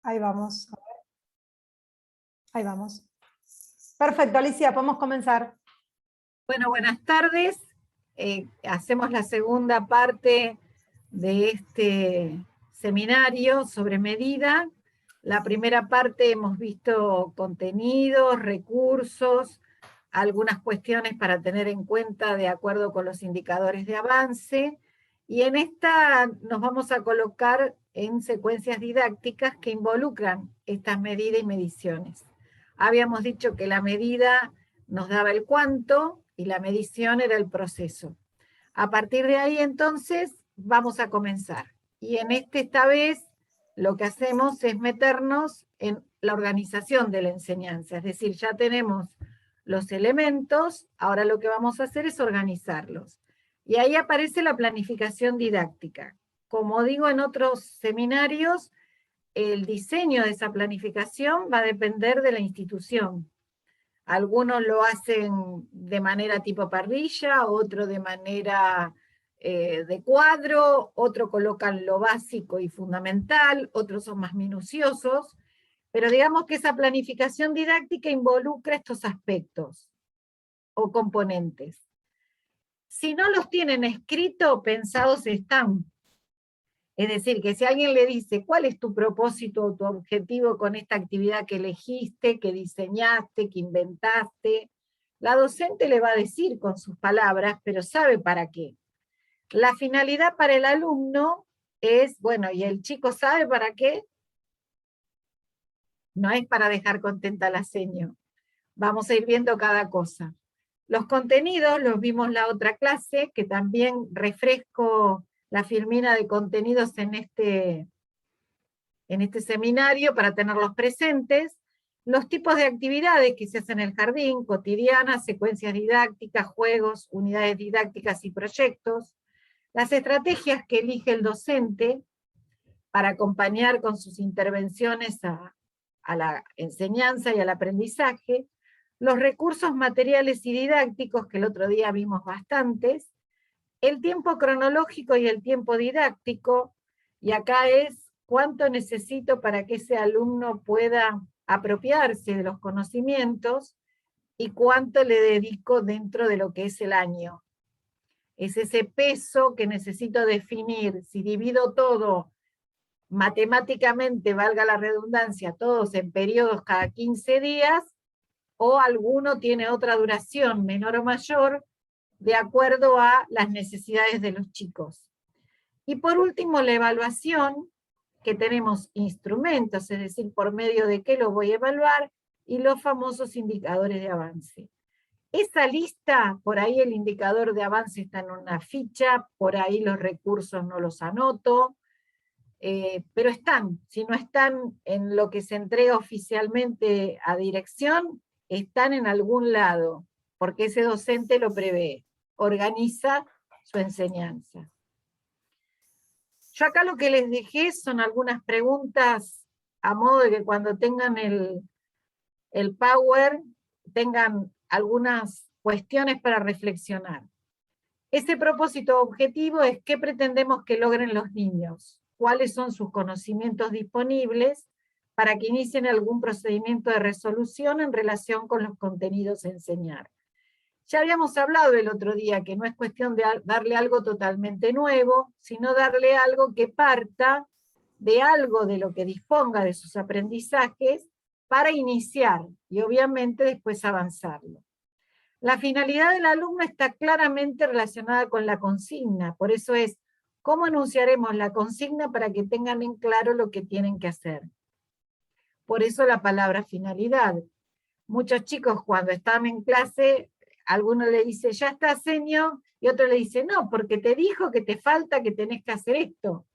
Ahí vamos. Ahí vamos. Perfecto, Alicia, podemos comenzar. Bueno, buenas tardes. Hacemos la segunda parte de este seminario sobre medida. La primera parte hemos visto contenidos, recursos, algunas cuestiones para tener en cuenta de acuerdo con los indicadores de avance. Y en esta nos vamos a colocar en secuencias didácticas que involucran estas medidas y mediciones. Habíamos dicho que la medida nos daba el cuánto y la medición era el proceso. A partir de ahí entonces vamos a comenzar. Y en esta vez lo que hacemos es meternos en la organización de la enseñanza, es decir, ya tenemos los elementos, ahora lo que vamos a hacer es organizarlos. Y ahí aparece la planificación didáctica. Como digo en otros seminarios, el diseño de esa planificación va a depender de la institución. Algunos lo hacen de manera tipo parrilla, otro de manera de cuadro, otros colocan lo básico y fundamental, otros son más minuciosos, pero digamos que esa planificación didáctica involucra estos aspectos o componentes. Si no los tienen escrito, pensados están. Es decir, que si alguien le dice, ¿cuál es tu propósito o tu objetivo con esta actividad que elegiste, que diseñaste, que inventaste? La docente le va a decir con sus palabras, pero sabe para qué. La finalidad para el alumno es, bueno, ¿y el chico sabe para qué? No es para dejar contenta a la seño. Vamos a ir viendo cada cosa. Los contenidos los vimos la otra clase, que también refresco la filmina de contenidos en este seminario para tenerlos presentes, los tipos de actividades que se hacen en el jardín, cotidianas, secuencias didácticas, juegos, unidades didácticas y proyectos, las estrategias que elige el docente para acompañar con sus intervenciones a la enseñanza y al aprendizaje, los recursos materiales y didácticos, que el otro día vimos bastantes, el tiempo cronológico y el tiempo didáctico, y acá es cuánto necesito para que ese alumno pueda apropiarse de los conocimientos y cuánto le dedico dentro de lo que es el año. Es ese peso que necesito definir. Si divido todo matemáticamente, valga la redundancia, todos en periodos cada 15 días, o alguno tiene otra duración, menor o mayor, de acuerdo a las necesidades de los chicos. Y por último, la evaluación, que tenemos instrumentos, es decir, por medio de qué lo voy a evaluar, y los famosos indicadores de avance. Esa lista, por ahí el indicador de avance está en una ficha, por ahí los recursos no los anoto, pero están, si no están en lo que se entrega oficialmente a dirección, están en algún lado, porque ese docente lo prevé, organiza su enseñanza. Yo acá lo que les dejé son algunas preguntas a modo de que cuando tengan el Power tengan algunas cuestiones para reflexionar. Ese propósito objetivo es qué pretendemos que logren los niños, cuáles son sus conocimientos disponibles para que inicien algún procedimiento de resolución en relación con los contenidos a enseñar. Ya habíamos hablado el otro día que no es cuestión de darle algo totalmente nuevo, sino darle algo que parta de algo de lo que disponga de sus aprendizajes para iniciar y obviamente después avanzarlo. La finalidad del alumno está claramente relacionada con la consigna, por eso es cómo enunciaremos la consigna para que tengan en claro lo que tienen que hacer. Por eso la palabra finalidad. Muchos chicos cuando están en clase, alguno le dice, ya está, señor, y otro le dice, no, porque te dijo que te falta, que tenés que hacer esto.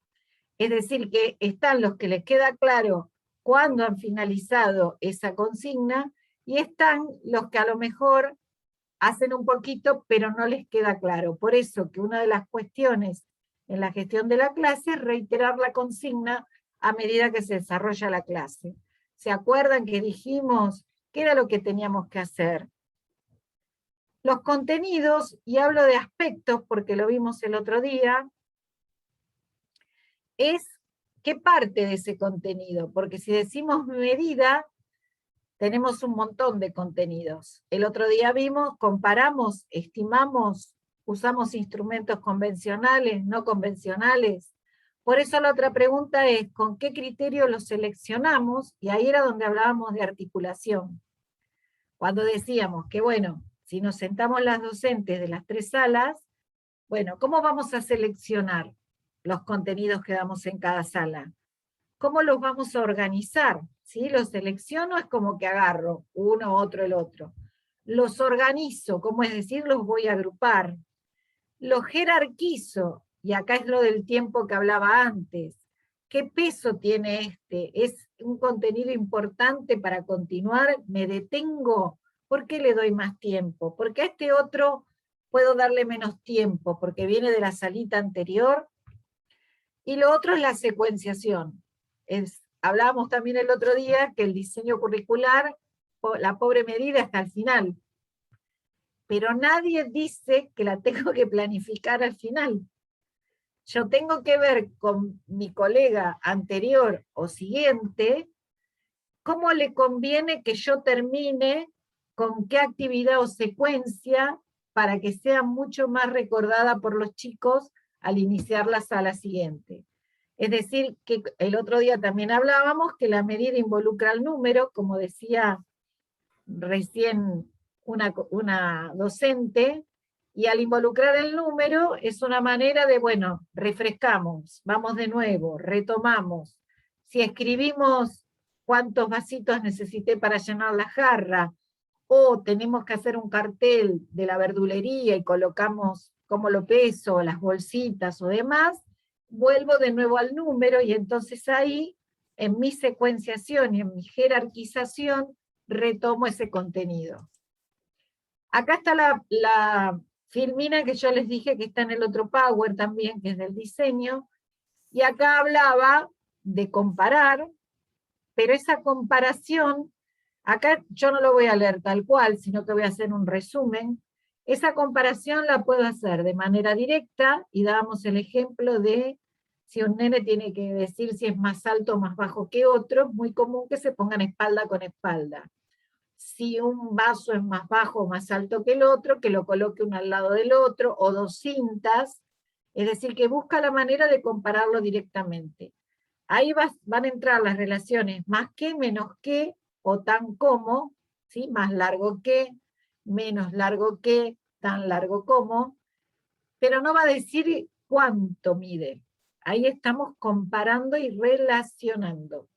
Es decir, que están los que les queda claro cuándo han finalizado esa consigna, y están los que a lo mejor hacen un poquito, pero no les queda claro. Por eso que una de las cuestiones en la gestión de la clase es reiterar la consigna a medida que se desarrolla la clase. ¿Se acuerdan que dijimos qué era lo que teníamos que hacer? Los contenidos, y hablo de aspectos porque lo vimos el otro día, es qué parte de ese contenido, porque si decimos medida, tenemos un montón de contenidos. El otro día vimos, comparamos, estimamos, usamos instrumentos convencionales, no convencionales. Por eso la otra pregunta es, ¿con qué criterio los seleccionamos? Y ahí era donde hablábamos de articulación. Cuando decíamos que, bueno, si nos sentamos las docentes de las 3 salas, bueno, ¿cómo vamos a seleccionar los contenidos que damos en cada sala? ¿Cómo los vamos a organizar? ¿Sí? Los selecciono, es como que agarro uno, otro, el otro. Los organizo, como es decir, los voy a agrupar. Los jerarquizo, y acá es lo del tiempo que hablaba antes. ¿Qué peso tiene este? ¿Es un contenido importante para continuar? ¿Me detengo? ¿Por qué le doy más tiempo? Porque a este otro puedo darle menos tiempo, porque viene de la salita anterior. Y lo otro es la secuenciación. Hablábamos también el otro día que el diseño curricular, la pobre medida hasta el final. Pero nadie dice que la tengo que planificar al final. Yo tengo que ver con mi colega anterior o siguiente cómo le conviene que yo termine, con qué actividad o secuencia, para que sea mucho más recordada por los chicos al iniciar la sala siguiente. Es decir, que el otro día también hablábamos que la medida involucra el número, como decía recién una docente, y al involucrar el número es una manera de, bueno, refrescamos, vamos de nuevo, retomamos. Si escribimos cuántos vasitos necesité para llenar la jarra, o tenemos que hacer un cartel de la verdulería y colocamos cómo lo peso, las bolsitas o demás, vuelvo de nuevo al número y entonces ahí, en mi secuenciación y en mi jerarquización, retomo ese contenido. Acá está la filmina que yo les dije que está en el otro Power también, que es del diseño, y acá hablaba de comparar, pero esa comparación, acá yo no lo voy a leer tal cual, sino que voy a hacer un resumen. Esa comparación la puedo hacer de manera directa, y dábamos el ejemplo de si un nene tiene que decir si es más alto o más bajo que otro, es muy común que se pongan espalda con espalda. Si un vaso es más bajo o más alto que el otro, que lo coloque uno al lado del otro, o 2 cintas, es decir, que busca la manera de compararlo directamente. Ahí van a entrar las relaciones más que, menos que, o tan como, ¿sí? Más largo que, menos largo que, tan largo como, pero no va a decir cuánto mide. Ahí estamos comparando y relacionando.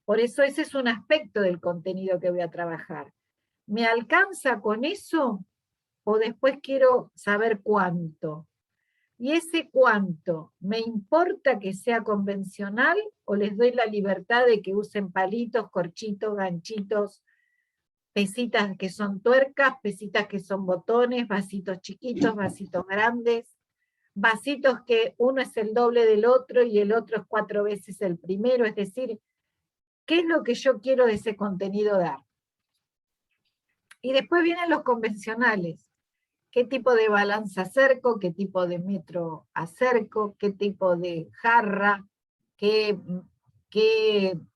Por eso ese es un aspecto del contenido que voy a trabajar. ¿Me alcanza con eso? ¿O después quiero saber cuánto? ¿Y ese cuánto? ¿Me importa que sea convencional o les doy la libertad de que usen palitos, corchitos, ganchitos, pesitas que son tuercas, pesitas que son botones, vasitos chiquitos, vasitos grandes, vasitos que uno es el doble del otro y el otro es 4 veces el primero? Es decir, ¿qué es lo que yo quiero de ese contenido dar? Y después vienen los convencionales. ¿Qué tipo de balanza acerco? ¿Qué tipo de metro acerco? ¿Qué tipo de jarra? ¿Qué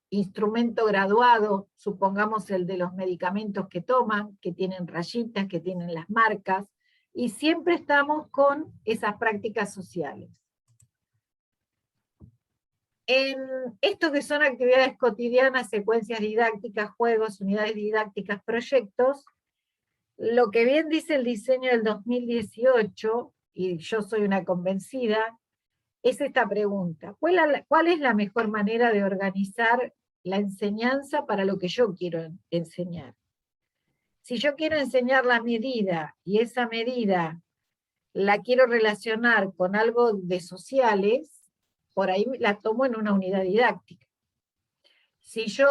instrumento graduado? Supongamos el de los medicamentos que toman, que tienen rayitas, que tienen las marcas, y siempre estamos con esas prácticas sociales. En esto que son actividades cotidianas, secuencias didácticas, juegos, unidades didácticas, proyectos, lo que bien dice el diseño del 2018, y yo soy una convencida, es esta pregunta: ¿cuál es la mejor manera de organizar la enseñanza para lo que yo quiero enseñar? Si yo quiero enseñar la medida, y esa medida la quiero relacionar con algo de sociales, por ahí la tomo en una unidad didáctica. Si yo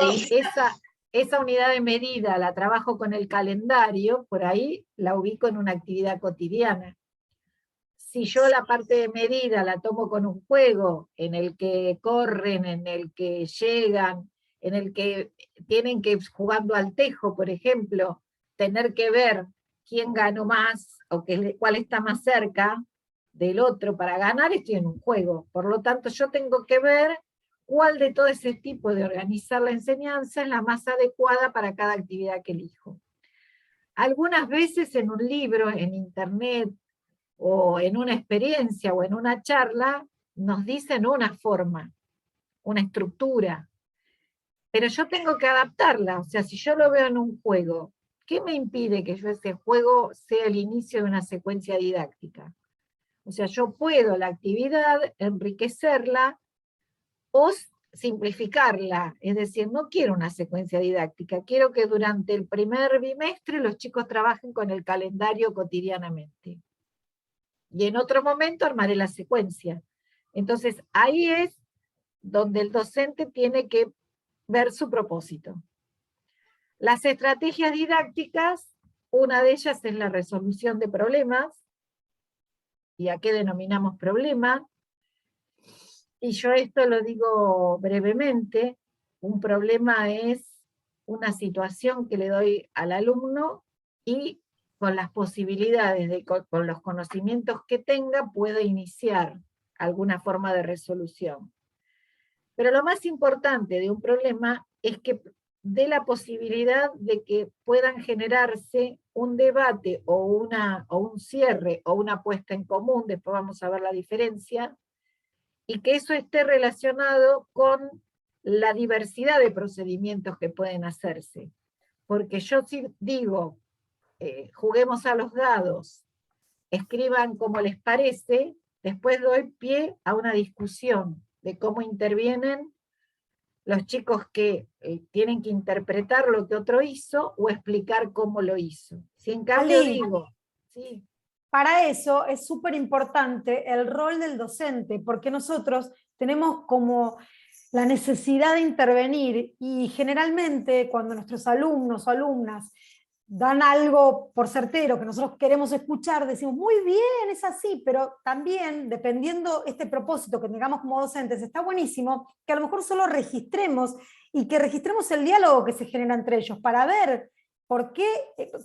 esa unidad de medida la trabajo con el calendario, por ahí la ubico en una actividad cotidiana. Si yo la parte de medida la tomo con un juego en el que corren, en el que llegan, en el que tienen que, jugando al tejo, por ejemplo, tener que ver quién ganó más o cuál está más cerca del otro para ganar, estoy en un juego. Por lo tanto, yo tengo que ver cuál de todo ese tipo de organizar la enseñanza es la más adecuada para cada actividad que elijo. Algunas veces en un libro, en internet, o en una experiencia o en una charla, nos dicen una forma, una estructura, pero yo tengo que adaptarla. O sea, si yo lo veo en un juego, ¿qué me impide que yo ese juego sea el inicio de una secuencia didáctica? O sea, yo puedo la actividad enriquecerla o simplificarla, es decir, no quiero una secuencia didáctica, quiero que durante el primer bimestre los chicos trabajen con el calendario cotidianamente. Y en otro momento armaré la secuencia. Entonces, ahí es donde el docente tiene que ver su propósito. Las estrategias didácticas, una de ellas es la resolución de problemas. ¿Y a qué denominamos problema? Y yo esto lo digo brevemente. Un problema es una situación que le doy al alumno y con las posibilidades, con los conocimientos que tenga, puedo iniciar alguna forma de resolución. Pero lo más importante de un problema es que dé la posibilidad de que puedan generarse un debate o un cierre o una puesta en común, después vamos a ver la diferencia, y que eso esté relacionado con la diversidad de procedimientos que pueden hacerse. Porque yo si digo, juguemos a los dados, escriban como les parece, después doy pie a una discusión de cómo intervienen los chicos que tienen que interpretar lo que otro hizo o explicar cómo lo hizo. Si en cambio Ali, digo, sí, para eso es súper importante el rol del docente, porque nosotros tenemos como la necesidad de intervenir y generalmente cuando nuestros alumnos o alumnas dan algo por certero que nosotros queremos escuchar, decimos, muy bien, es así, pero también, dependiendo este propósito que tengamos como docentes, está buenísimo que a lo mejor solo registremos y que registremos el diálogo que se genera entre ellos para ver por qué,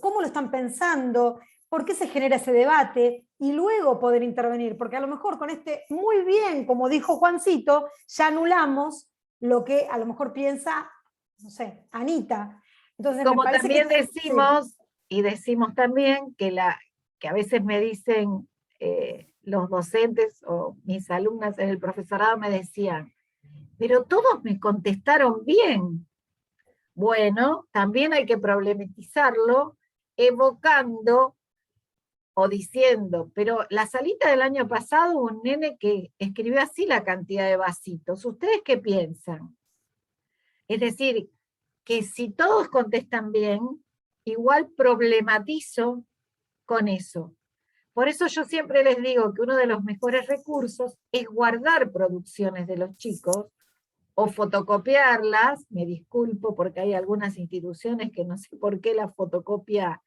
cómo lo están pensando, por qué se genera ese debate y luego poder intervenir, porque a lo mejor con este muy bien, como dijo Juancito, ya anulamos lo que a lo mejor piensa, no sé, Anita. Entonces me como parece también que decimos, sí. y decimos también que a veces me dicen los docentes o mis alumnas en el profesorado me decían, pero todos me contestaron bien. Bueno, también hay que problematizarlo evocando o diciendo, pero la salita del año pasado hubo un nene que escribió así la cantidad de vasitos. ¿Ustedes qué piensan? Es decir, que si todos contestan bien, igual problematizo con eso. Por eso yo siempre les digo que uno de los mejores recursos es guardar producciones de los chicos o fotocopiarlas. Me disculpo porque hay algunas instituciones que no sé por qué la fotocopia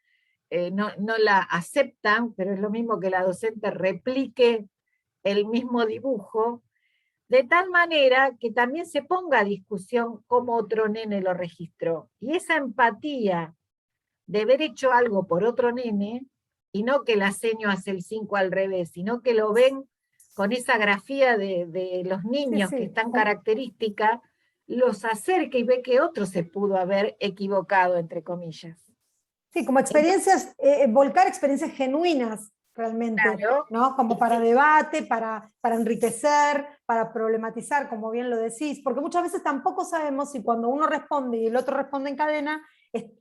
no la aceptan, pero es lo mismo que la docente replique el mismo dibujo, de tal manera que también se ponga a discusión cómo otro nene lo registró. Y esa empatía de haber hecho algo por otro nene, y no que la seño hace el 5 al revés, sino que lo ven con esa grafía de los Sí, niños que es sí. tan característica, los acerca y ve que otro se pudo haber equivocado, entre comillas. Sí, como Entonces, experiencias, volcar experiencias genuinas realmente, claro, ¿no? Como y para sí, debate, para enriquecer, para problematizar, como bien lo decís, porque muchas veces tampoco sabemos si cuando uno responde y el otro responde en cadena,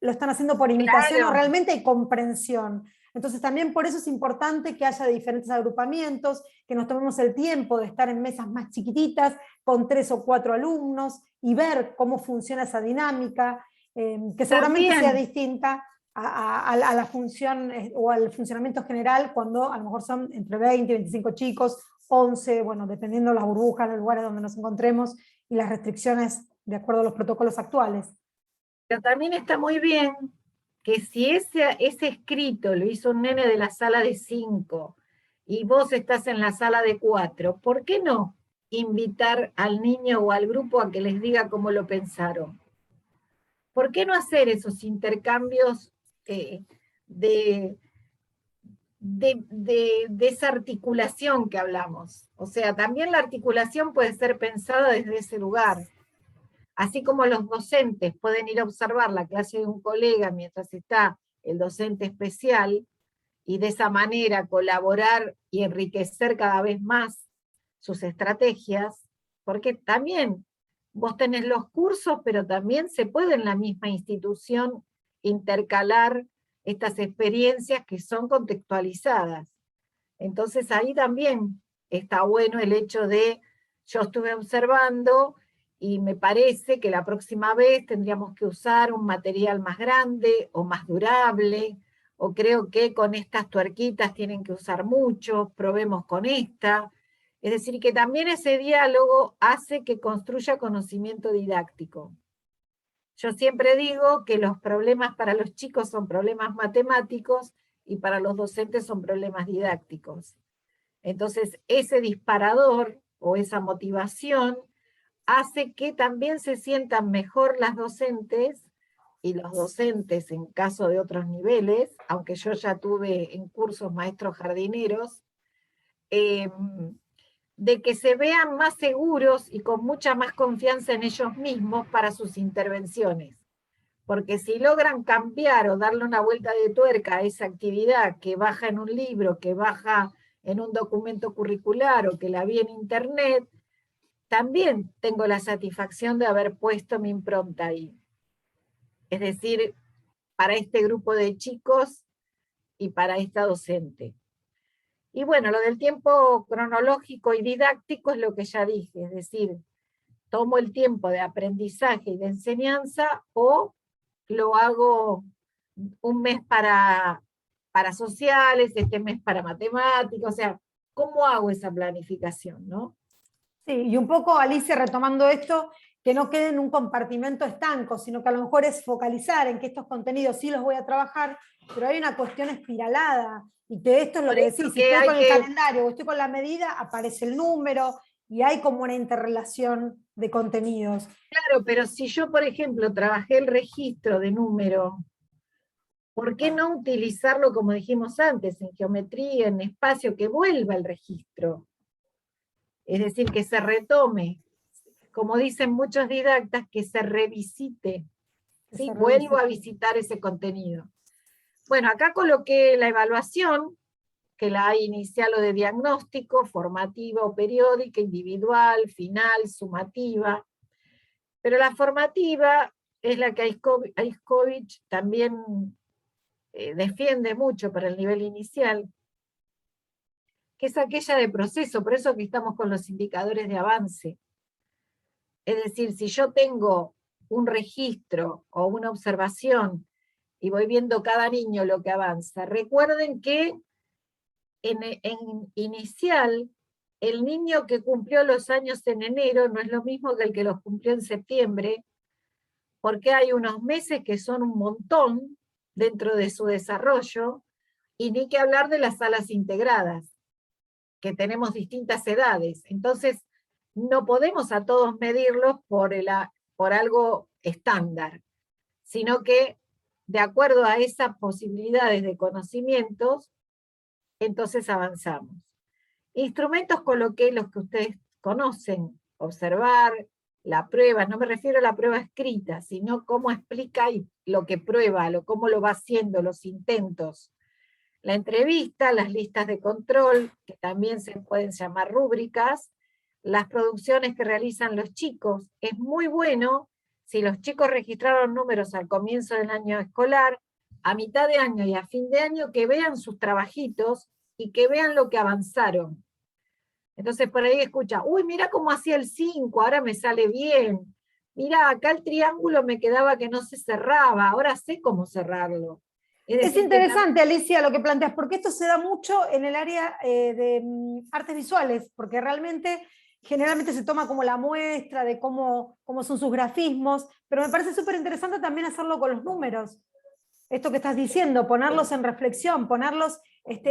lo están haciendo por imitación o claro, realmente hay comprensión. Entonces también por eso es importante que haya diferentes agrupamientos, que nos tomemos el tiempo de estar en mesas más chiquititas, con 3 o 4 alumnos, y ver cómo funciona esa dinámica, que seguramente sea también, distinta a la función o al funcionamiento general cuando a lo mejor son entre 20 y 25 chicos, 11, bueno, dependiendo de las burbujas, los lugares donde nos encontremos y las restricciones de acuerdo a los protocolos actuales. pero también está muy bien que si ese escrito lo hizo un nene de la sala de 5 y vos estás en la sala de 4, ¿por qué no invitar al niño o al grupo a que les diga cómo lo pensaron? ¿Por qué no hacer esos intercambios de, de esa articulación que hablamos. O sea, también la articulación puede ser pensada desde ese lugar. Así como los docentes pueden ir a observar la clase de un colega mientras está el docente especial, y de esa manera colaborar y enriquecer cada vez más sus estrategias, porque también vos tenés los cursos, pero también se puede en la misma institución intercalar estas experiencias que son contextualizadas. Entonces ahí también está bueno el hecho de, yo estuve observando y me parece que la próxima vez tendríamos que usar un material más grande o más durable, o creo que con estas tuerquitas tienen que usar mucho, probemos con esta. Es decir, que también ese diálogo hace que construya conocimiento didáctico. Yo siempre digo que los problemas para los chicos son problemas matemáticos y para los docentes son problemas didácticos. Entonces, ese disparador o esa motivación hace que también se sientan mejor las docentes y los docentes en caso de otros niveles, aunque yo ya tuve en cursos maestros jardineros, de que se vean más seguros y con mucha más confianza en ellos mismos para sus intervenciones. Porque si logran cambiar o darle una vuelta de tuerca a esa actividad que baja en un libro, que baja en un documento curricular o que la vi en internet, también tengo la satisfacción de haber puesto mi impronta ahí. Es decir, para este grupo de chicos y para esta docente. Y bueno, lo del tiempo cronológico y didáctico es lo que ya dije, es decir, tomo el tiempo de aprendizaje y de enseñanza o lo hago un mes para sociales, este mes para matemáticas, o sea, ¿cómo hago esa planificación, no? Sí, y un poco, Alicia, retomando esto, que no quede en un compartimento estanco, sino que a lo mejor es focalizar en que estos contenidos sí los voy a trabajar, pero hay una cuestión espiralada, y que esto es lo Por que eso decís, si que estoy hay con el que, calendario o estoy con la medida, aparece el número, y hay como una interrelación de contenidos. claro, pero si yo, por ejemplo, trabajé el registro de número, ¿por qué no utilizarlo como dijimos antes, en geometría, en espacio, que vuelva el registro? Es decir, que se retome, como dicen muchos didactas, que se revisite, Que ¿sí? se Vuelvo revise. a visitar ese contenido. Bueno, acá coloqué la evaluación, que la hay inicial o de diagnóstico, formativa o periódica, individual, final, sumativa, pero la formativa es la que Aiskovich también defiende mucho para el nivel inicial, que es aquella de proceso, por eso que estamos con los indicadores de avance. Es decir, si yo tengo un registro o una observación y voy viendo cada niño lo que avanza, recuerden que en inicial, el niño que cumplió los años en enero no es lo mismo que el que los cumplió en septiembre, porque hay unos meses que son un montón dentro de su desarrollo, y ni que hablar de las salas integradas, que tenemos distintas edades. Entonces, no podemos a todos medirlos por algo estándar, sino que de acuerdo a esas posibilidades de conocimientos, entonces avanzamos. Instrumentos coloqué los que ustedes conocen, observar, la prueba, no me refiero a la prueba escrita, sino cómo explica lo que prueba, cómo lo va haciendo, los intentos. La entrevista, las listas de control, que también se pueden llamar rúbricas, las producciones que realizan los chicos. Es muy bueno si los chicos registraron números al comienzo del año escolar, a mitad de año y a fin de año, que vean sus trabajitos y que vean lo que avanzaron. Entonces por ahí escucha, uy, mira cómo hacía el 5, ahora me sale bien. Mira, acá el triángulo me quedaba que no se cerraba, ahora sé cómo cerrarlo. Es decir, que interesante, Alicia, lo que planteas, porque esto se da mucho en el área de artes visuales, porque realmente generalmente se toma como la muestra de cómo son sus grafismos, pero me parece súper interesante también hacerlo con los números. Esto que estás diciendo, ponerlos en reflexión, ponerlos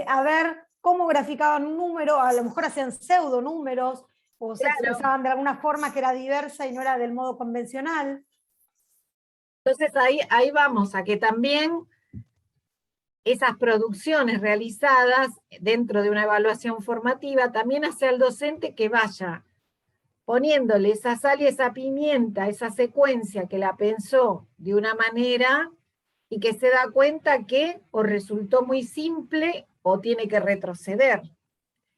a ver cómo graficaban un número, a lo mejor hacían pseudo números, o se claro, expresaban de alguna forma que era diversa y no era del modo convencional. entonces ahí vamos, a que también esas producciones realizadas dentro de una evaluación formativa también hace al docente que vaya poniéndole esa sal y esa pimienta, esa secuencia que la pensó de una manera y que se da cuenta que o resultó muy simple o tiene que retroceder.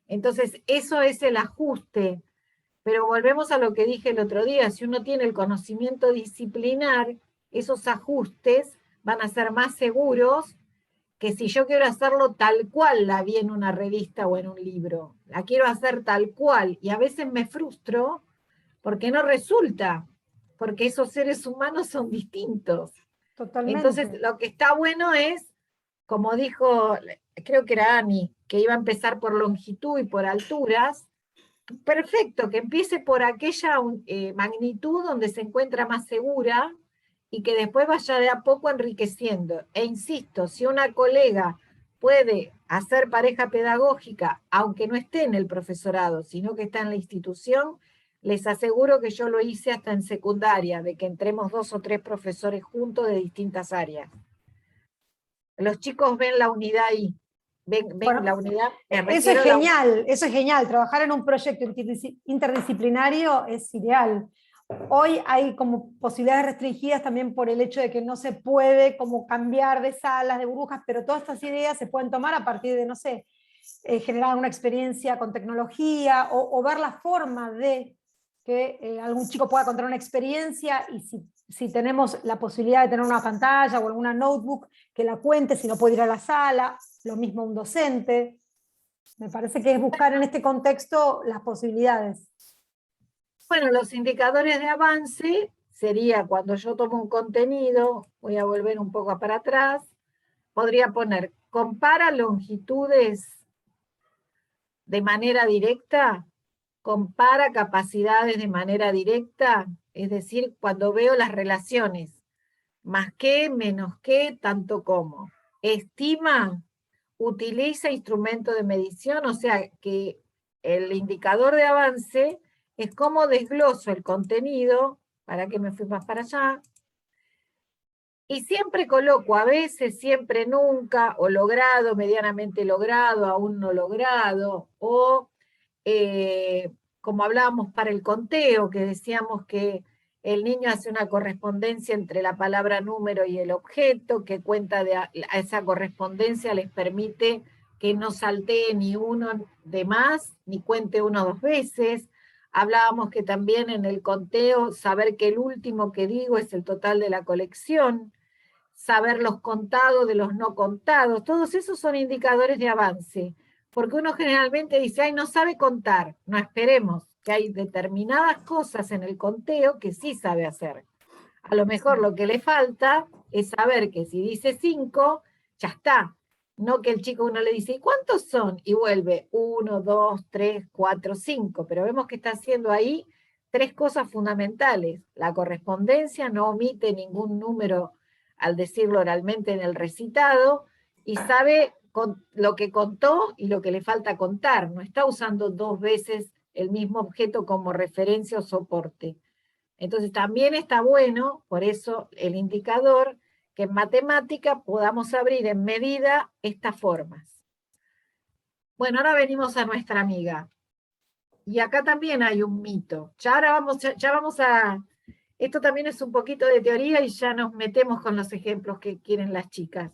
Entonces, eso es el ajuste. Pero volvemos a lo que dije el otro día, si uno tiene el conocimiento disciplinar, esos ajustes van a ser más seguros que si yo quiero hacerlo tal cual la vi en una revista o en un libro. La quiero hacer tal cual y a veces me frustro porque no resulta, porque esos seres humanos son distintos. Entonces, Totalmente. lo que está bueno es, como dijo, creo que era Ani, que iba a empezar por longitud y por alturas, perfecto, que empiece por aquella magnitud donde se encuentra más segura y que después vaya de a poco enriqueciendo. E insisto, si una colega puede hacer pareja pedagógica, aunque no esté en el profesorado, sino que está en la institución, les aseguro que yo lo hice hasta en secundaria, de que entremos 2 o 3 profesores juntos de distintas áreas. Los chicos ven la unidad ahí, ven la Bueno, unidad, me refiero a la unidad. eso es genial. Trabajar en un proyecto interdisciplinario es ideal. Hoy hay como posibilidades restringidas también por el hecho de que no se puede como cambiar de salas, de burbujas, pero todas estas ideas se pueden tomar a partir de, no sé, generar una experiencia con tecnología o ver la forma de que algún chico pueda contar una experiencia y si tenemos la posibilidad de tener una pantalla o alguna notebook que la cuente si no puede ir a la sala, lo mismo un docente. Me parece que es buscar en este contexto las posibilidades. Bueno, los indicadores de avance sería cuando yo tomo un contenido, voy a volver un poco para atrás, podría poner, compara longitudes de manera directa, compara capacidades de manera directa, es decir, cuando veo las relaciones, más que, menos que, tanto como. Estima, utiliza instrumento de medición, o sea que el indicador de avance es cómo desgloso el contenido, para que me fui más para allá, y siempre coloco a veces, siempre, nunca, o logrado, medianamente logrado, aún no logrado, o como hablábamos para el conteo, que decíamos que el niño hace una correspondencia entre la palabra número y el objeto, que cuenta de a esa correspondencia les permite que no saltee ni uno de más, ni cuente uno 2 veces. Hablábamos que también en el conteo, saber que el último que digo es el total de la colección, saber los contados de los no contados, todos esos son indicadores de avance, porque uno generalmente dice, ay, no sabe contar, no esperemos, que hay determinadas cosas en el conteo que sí sabe hacer. A lo mejor lo que le falta es saber que si dice 5, ya está. No que el chico uno le dice, ¿y cuántos son? Y vuelve 1, 2, 3, 4, 5. Pero vemos que está haciendo ahí 3 cosas fundamentales. La correspondencia, no omite ningún número al decirlo oralmente en el recitado, y sabe lo que contó y lo que le falta contar. No está usando 2 veces el mismo objeto como referencia o soporte. Entonces también está bueno, por eso el indicador, que en matemática podamos abrir en medida estas formas. Bueno, ahora venimos a nuestra amiga. Y acá también hay un mito. Ya vamos a... Esto también es un poquito de teoría y ya nos metemos con los ejemplos que quieren las chicas.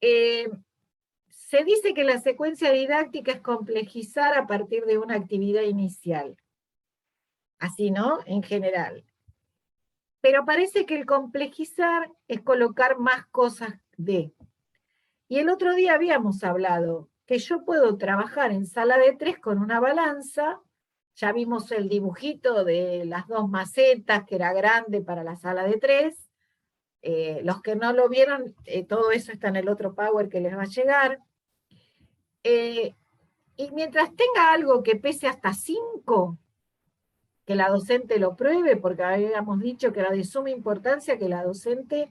Se dice que la secuencia didáctica es complejizar a partir de una actividad inicial. Así, ¿no? En general. Pero parece que el complejizar es colocar más cosas de. Y el otro día habíamos hablado que yo puedo trabajar en sala de 3 con una balanza, ya vimos el dibujito de las 2 macetas, que era grande para la sala de 3, los que no lo vieron, todo eso está en el otro Power que les va a llegar, y mientras tenga algo que pese hasta 5, que la docente lo pruebe, porque habíamos dicho que era de suma importancia que la docente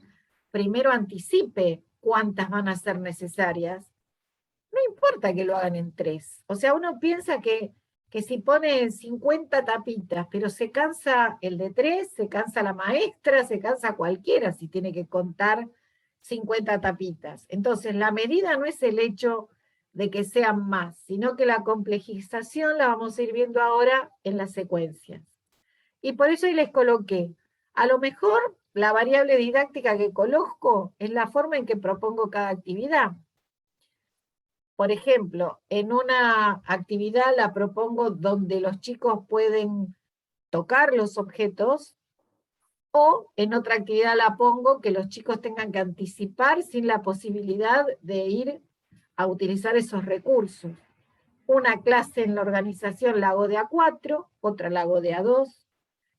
primero anticipe cuántas van a ser necesarias. No importa que lo hagan en 3. O sea, uno piensa que si pone 50 tapitas, pero se cansa el de 3, se cansa la maestra, se cansa cualquiera si tiene que contar 50 tapitas. Entonces, la medida no es el hecho de que sean más, sino que la complejización la vamos a ir viendo ahora en las secuencias. Y por eso ahí les coloqué, a lo mejor la variable didáctica que coloco es la forma en que propongo cada actividad. Por ejemplo, en una actividad la propongo donde los chicos pueden tocar los objetos, o en otra actividad la pongo que los chicos tengan que anticipar sin la posibilidad de ir a utilizar esos recursos. Una clase en la organización la hago de A4, otra la hago de A2,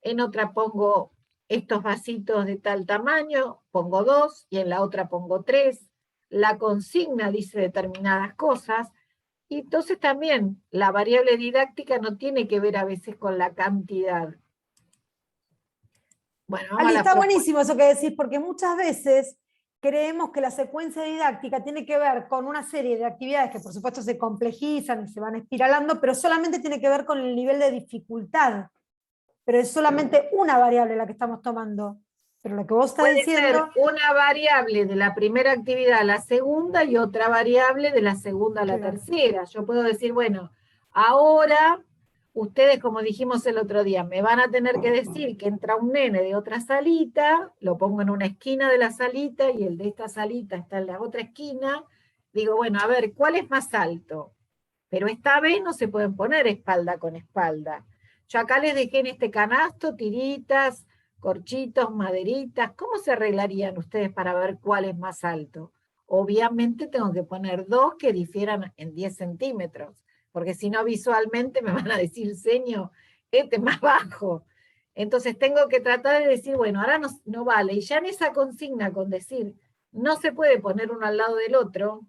en otra pongo estos vasitos de tal tamaño, pongo 2, y en la otra pongo 3. La consigna dice determinadas cosas, y entonces también la variable didáctica no tiene que ver a veces con la cantidad. Bueno, vamos Ali, a la está propuesta. buenísimo eso que decís, porque muchas veces creemos que la secuencia didáctica tiene que ver con una serie de actividades que por supuesto se complejizan y se van espiralando, pero solamente tiene que ver con el nivel de dificultad. Pero es solamente una variable la que estamos tomando. Pero lo que vos estás Puede ser diciendo... una variable de la primera actividad a la segunda y otra variable de la segunda a la Claro. tercera. Yo puedo decir, bueno, ahora ustedes, como dijimos el otro día, me van a tener que decir que entra un nene de otra salita, lo pongo en una esquina de la salita y el de esta salita está en la otra esquina. Digo, bueno, a ver, ¿cuál es más alto? Pero esta vez no se pueden poner espalda con espalda. Yo acá les dejé en este canasto tiritas, corchitos, maderitas. ¿Cómo se arreglarían ustedes para ver cuál es más alto? Obviamente tengo que poner dos que difieran en 10 centímetros, porque si no visualmente me van a decir, señor, este es más bajo. Entonces tengo que tratar de decir, bueno, ahora no vale. Y ya en esa consigna con decir, no se puede poner uno al lado del otro,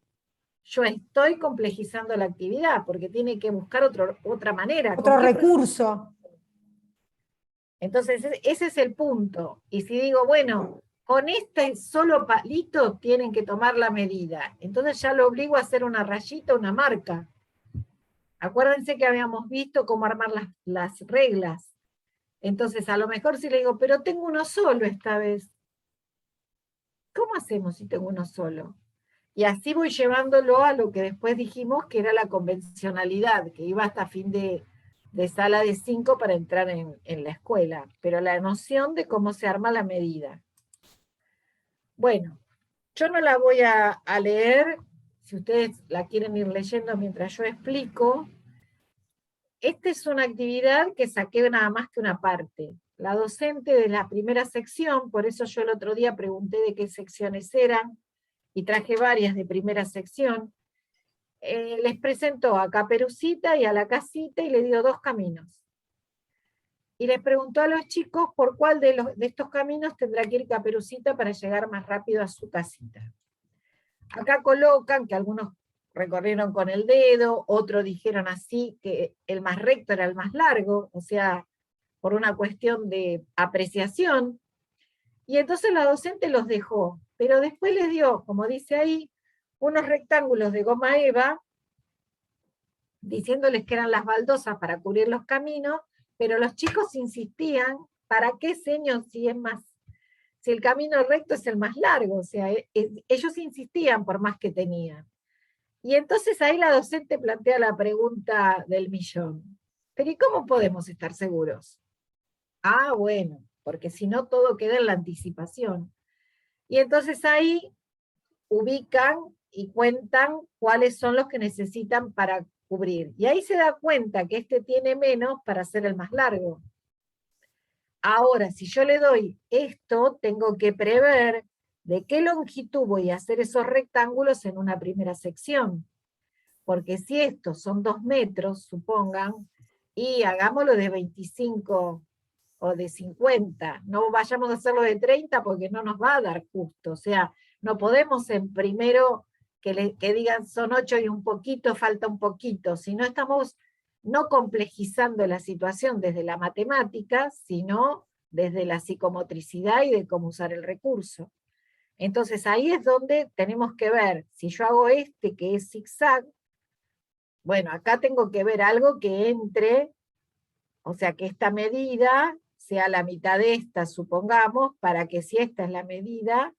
yo estoy complejizando la actividad, porque tiene que buscar otra manera. Otro recurso. Entonces, ese es el punto. Y si digo, bueno, con este solo palito tienen que tomar la medida, entonces ya lo obligo a hacer una rayita, una marca. Acuérdense que habíamos visto cómo armar las reglas. Entonces, a lo mejor si le digo, pero tengo uno solo esta vez. ¿Cómo hacemos si tengo uno solo? Y así voy llevándolo a lo que después dijimos que era la convencionalidad, que iba hasta fin de sala de 5 para entrar en la escuela, pero la noción de cómo se arma la medida. Bueno, yo no la voy a leer, si ustedes la quieren ir leyendo mientras yo explico. Esta es una actividad que saqué nada más que una parte. La docente de la primera sección, por eso yo el otro día pregunté de qué secciones eran, y traje varias de primera sección, les presentó a Caperucita y a la casita y le dio 2 caminos. Y les preguntó a los chicos por cuál de estos caminos tendrá que ir Caperucita para llegar más rápido a su casita. Acá colocan que algunos recorrieron con el dedo, otros dijeron así que el más recto era el más largo, o sea, por una cuestión de apreciación. Y entonces la docente los dejó, pero después les dio, como dice ahí, unos rectángulos de goma eva, diciéndoles que eran las baldosas para cubrir los caminos, pero los chicos insistían, ¿para qué señor si es más? Si el camino recto es el más largo, o sea, ellos insistían por más que tenían. Y entonces ahí la docente plantea la pregunta del millón. Pero ¿y cómo podemos estar seguros? Ah, bueno, porque si no todo queda en la anticipación. Y entonces ahí ubican y cuentan cuáles son los que necesitan para cubrir. Y ahí se da cuenta que este tiene menos para hacer el más largo. Ahora, si yo le doy esto, tengo que prever de qué longitud voy a hacer esos rectángulos en una primera sección. Porque si estos son 2 metros, supongan, y hagámoslo de 25 o de 50, no vayamos a hacerlo de 30 porque no nos va a dar justo. O sea, no podemos en primero que digan son 8 y un poquito, falta un poquito, sino estamos no complejizando la situación desde la matemática, sino desde la psicomotricidad y de cómo usar el recurso. Entonces ahí es donde tenemos que ver, si yo hago este que es zigzag, bueno, acá tengo que ver algo que entre, o sea, que esta medida sea la mitad de esta, supongamos, para que si esta es la medida,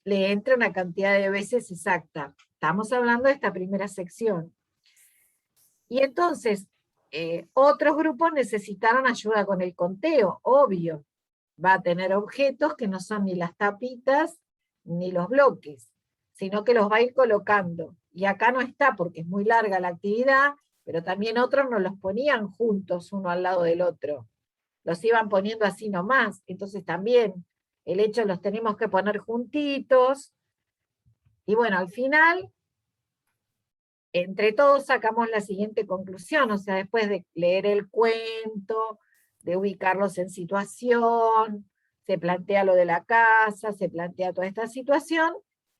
le entre una cantidad de veces exacta. Estamos hablando de esta primera sección. Y entonces, otros grupos necesitaron ayuda con el conteo, obvio. Va a tener objetos que no son ni las tapitas ni los bloques, sino que los va a ir colocando. Y acá no está porque es muy larga la actividad, pero también otros no los ponían juntos uno al lado del otro. Los iban poniendo así nomás. Entonces también el hecho los tenemos que poner juntitos. Y bueno, al final entre todos sacamos la siguiente conclusión, o sea, después de leer el cuento, de ubicarlos en situación, se plantea lo de la casa, se plantea toda esta situación,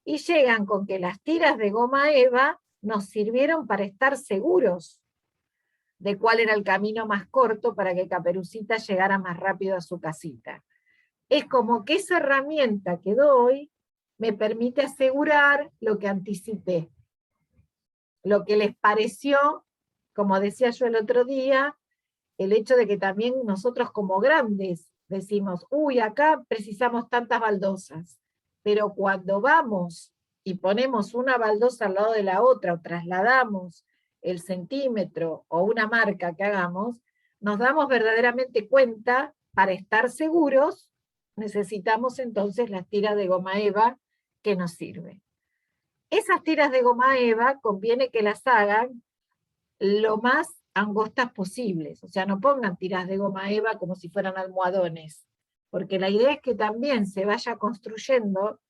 y llegan con que las tiras de goma eva nos sirvieron para estar seguros de cuál era el camino más corto para que Caperucita llegara más rápido a su casita. Es como que esa herramienta que doy me permite asegurar lo que anticipé. Lo que les pareció, como decía yo el otro día, el hecho de que también nosotros como grandes decimos, uy, acá precisamos tantas baldosas, pero cuando vamos y ponemos una baldosa al lado de la otra o trasladamos el centímetro o una marca que hagamos, nos damos verdaderamente cuenta, para estar seguros, necesitamos entonces las tiras de goma eva que nos sirven. Esas tiras de goma eva conviene que las hagan lo más angostas posibles, o sea, no pongan tiras de goma eva como si fueran almohadones, porque la idea es que también se vaya construyendo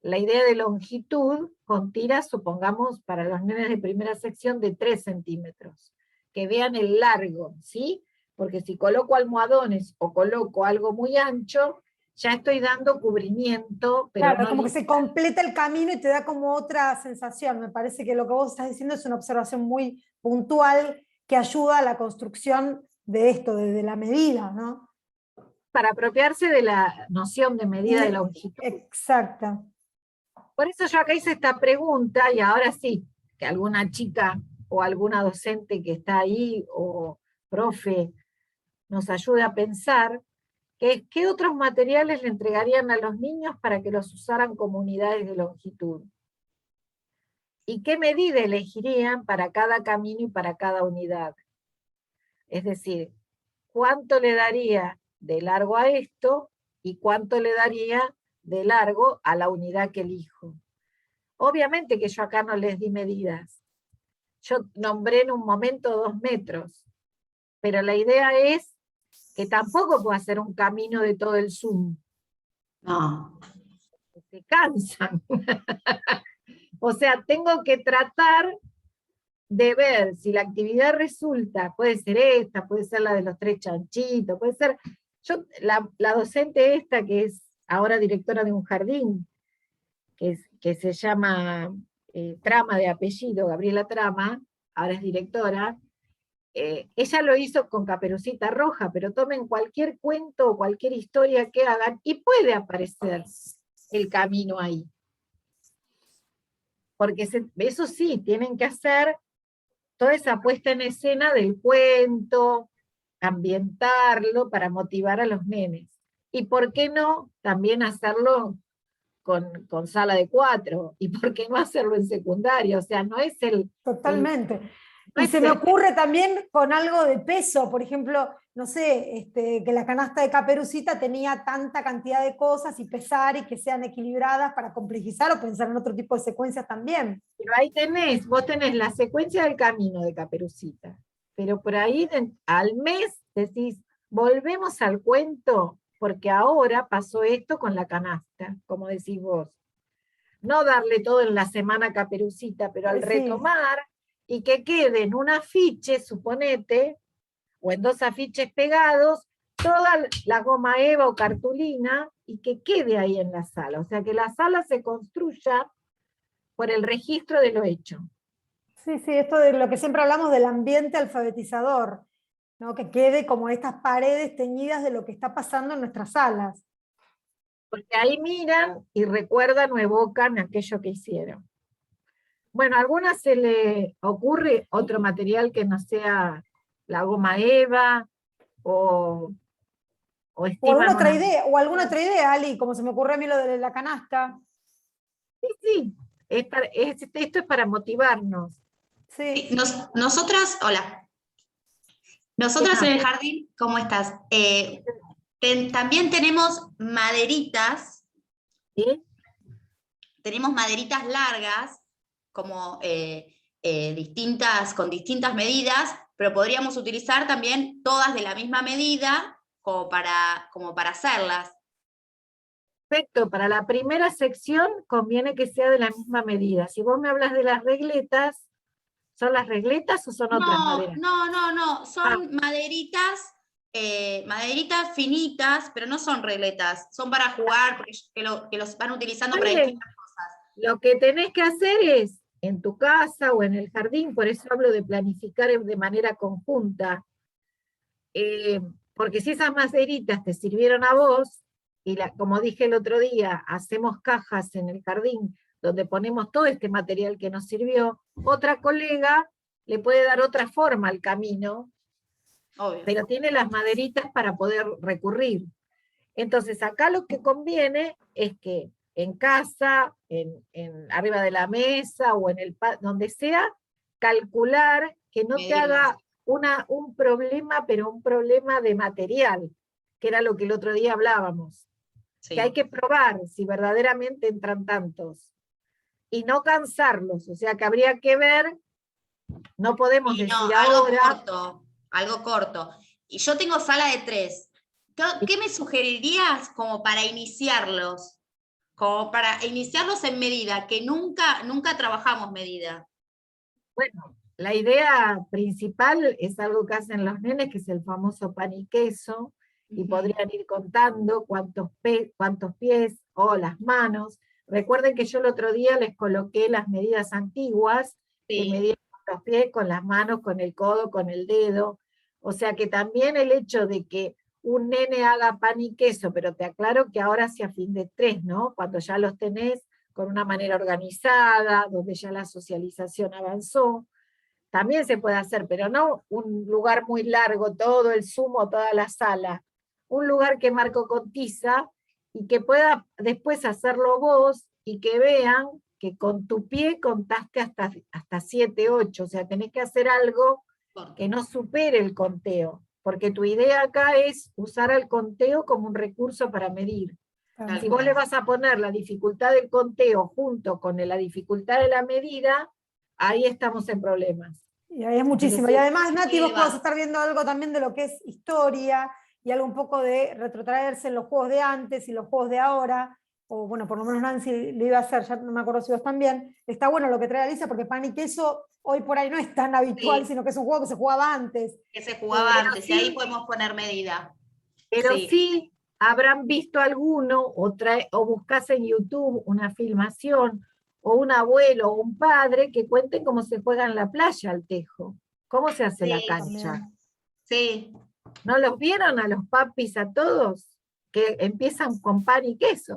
la idea de longitud con tiras, supongamos, para los nenes de primera sección de 3 centímetros, que vean el largo, ¿sí? Porque si coloco almohadones o coloco algo muy ancho, ya estoy dando cubrimiento, pero Claro, no como que se completa el camino y te da como otra sensación. Me parece que lo que vos estás diciendo es una observación muy puntual que ayuda a la construcción de esto, de la medida, ¿no? para apropiarse de la noción de medida de longitud. Exacta. Por eso yo acá hice esta pregunta, y ahora sí, que alguna chica o alguna docente que está ahí, o profe, nos ayude a pensar, ¿qué otros materiales le entregarían a los niños para que los usaran como unidades de longitud? ¿Y qué medida elegirían para cada camino y para cada unidad? Es decir, ¿cuánto le daría de largo a esto y cuánto le daría de largo a la unidad que elijo? Obviamente que yo acá no les di medidas. Yo nombré en un momento 2 metros, pero la idea es que tampoco puedo hacer un camino de todo el Zoom. No. Se cansan. O sea, tengo que tratar de ver si la actividad resulta, puede ser esta, puede ser la de los 3 chanchitos, puede ser, la docente esta que es ahora directora de un jardín, que se llama Trama de apellido, Gabriela Trama, ahora es directora, ella lo hizo con Caperucita Roja, pero tomen cualquier cuento o cualquier historia que hagan y puede aparecer el camino ahí. Porque eso sí, tienen que hacer toda esa puesta en escena del cuento, ambientarlo para motivar a los nenes. Y por qué no también hacerlo con sala de 4, y por qué no hacerlo en secundaria, o sea, no es Totalmente. no Y es se me ocurre también con algo de peso, por ejemplo, no sé, que la canasta de Caperucita tenía tanta cantidad de cosas y pesar y que sean equilibradas para complejizar o pensar en otro tipo de secuencias también. Pero ahí vos tenés la secuencia del camino de Caperucita, pero por ahí al mes decís, volvemos al cuento, porque ahora pasó esto con la canasta, como decís vos. No darle todo en la semana a Caperucita, pero al Sí. retomar, y que quede en un afiche, suponete, o en 2 afiches pegados, toda la goma eva o cartulina, y que quede ahí en la sala. O sea, que la sala se construya por el registro de lo hecho. Sí, sí, esto de lo que siempre hablamos del ambiente alfabetizador, ¿no? Que quede como estas paredes teñidas de lo que está pasando en nuestras salas. Porque ahí miran y recuerdan o evocan aquello que hicieron. Bueno, ¿a alguna se le ocurre otro material que no sea la goma eva o O alguna estiman otra una... idea, Ali, como se me ocurre a mí lo de la canasta. Sí, sí, esto es para motivarnos. Sí. Nosotras, hola, ¿Qué nosotras en más? el jardín, ¿cómo estás? También ¿Sí? tenemos maderitas largas, como con distintas medidas, pero podríamos utilizar también todas de la misma medida como para hacerlas. Perfecto, para la primera sección conviene que sea de la misma medida. Si vos me hablas de las regletas, ¿son las regletas o son otras No, maderas? no, no, no, Ah, son maderitas finitas, pero no son regletas, son para jugar, porque que los van utilizando está para bien. distintas cosas. Lo que tenés que hacer es, en tu casa o en el jardín, por eso hablo de planificar de manera conjunta, eh, porque si esas maderitas te sirvieron a vos, y como dije el otro día, hacemos cajas en el jardín donde ponemos todo este material que nos sirvió, otra colega le puede dar otra forma al camino, Obvio. pero tiene las maderitas para poder recurrir. Entonces acá lo que conviene es que en casa, arriba de la mesa o en donde sea, calcular que no te Medirlas. haga un problema, pero un problema de material, que era lo que el otro día hablábamos. Sí. Que hay que probar si verdaderamente entran tantos. Y no cansarlos, o sea que habría que ver, no podemos Y no, decir ahora. algo corto. Y yo tengo sala de 3. ¿Qué me sugerirías como para iniciarlos? Como para iniciarlos en medida, que nunca trabajamos medida. Bueno, la idea principal es algo que hacen los nenes, que es el famoso pan y queso, y podrían ir contando cuántos pies o las manos. Recuerden que yo el otro día les coloqué las medidas antiguas, que Sí. medían con los pies, con las manos, con el codo, con el dedo. O sea que también el hecho de que un nene haga pan y queso, pero te aclaro que ahora hacia fin de 3, ¿no? Cuando ya los tenés con una manera organizada, donde ya la socialización avanzó, también se puede hacer, pero no un lugar muy largo, todo el zumo, toda la sala. Un lugar que marco con tiza y que pueda después hacerlo vos y que vean que con tu pie contaste hasta 7, 8, o sea, tenés que hacer algo que no supere el conteo, porque tu idea acá es usar al conteo como un recurso para medir. Si vos le vas a poner la dificultad del conteo junto con la dificultad de la medida, ahí estamos en problemas. Y ahí es muchísimo. Y además, Nati, vos podés estar viendo algo también de lo que es historia y algo un poco de retrotraerse en los juegos de antes y los juegos de ahora, o bueno, por lo menos Nancy lo iba a hacer, ya no me acuerdo si vos también. Está bueno lo que trae Alicia, porque pan y queso hoy por ahí no es tan habitual, Sí. sino que es un juego que se jugaba antes. Que se jugaba antes, sí, y ahí podemos poner medida. Pero sí habrán visto alguno, o buscas en YouTube una filmación, o un abuelo o un padre que cuenten cómo se juega en la playa al tejo, cómo se hace la cancha. También. Sí. ¿No los vieron a los papis a todos? Que empiezan con pan y queso,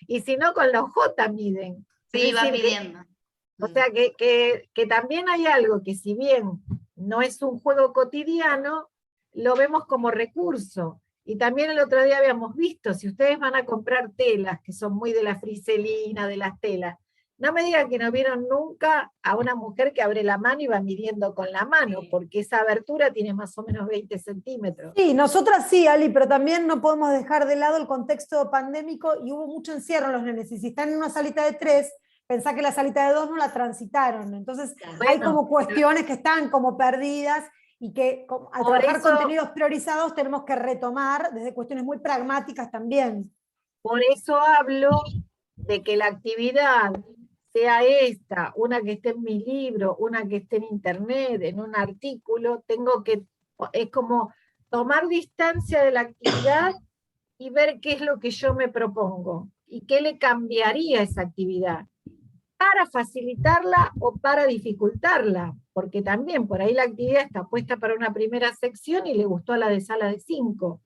y si no con los J miden. Sí, Es va decir, pidiendo. o sea que también hay algo que si bien no es un juego cotidiano, lo vemos como recurso. Y también el otro día habíamos visto, si ustedes van a comprar telas, que son muy de la friselina, de las telas, no me digan que no vieron nunca a una mujer que abre la mano y va midiendo con la mano, porque esa abertura tiene más o menos 20 centímetros. Sí, nosotras sí, Ali, pero también no podemos dejar de lado el contexto pandémico y hubo mucho encierro en los nenes. Y si están en una salita de 3, pensá que la salita de 2 no la transitaron. Entonces hay como cuestiones que están como perdidas y que al trabajar contenidos priorizados tenemos que retomar desde cuestiones muy pragmáticas también. Por eso hablo de que la actividad sea esta, una que esté en mi libro, una que esté en internet, en un artículo, es como tomar distancia de la actividad y ver qué es lo que yo me propongo y qué le cambiaría a esa actividad para facilitarla o para dificultarla, porque también por ahí la actividad está puesta para una primera sección y le gustó a la de sala de 5.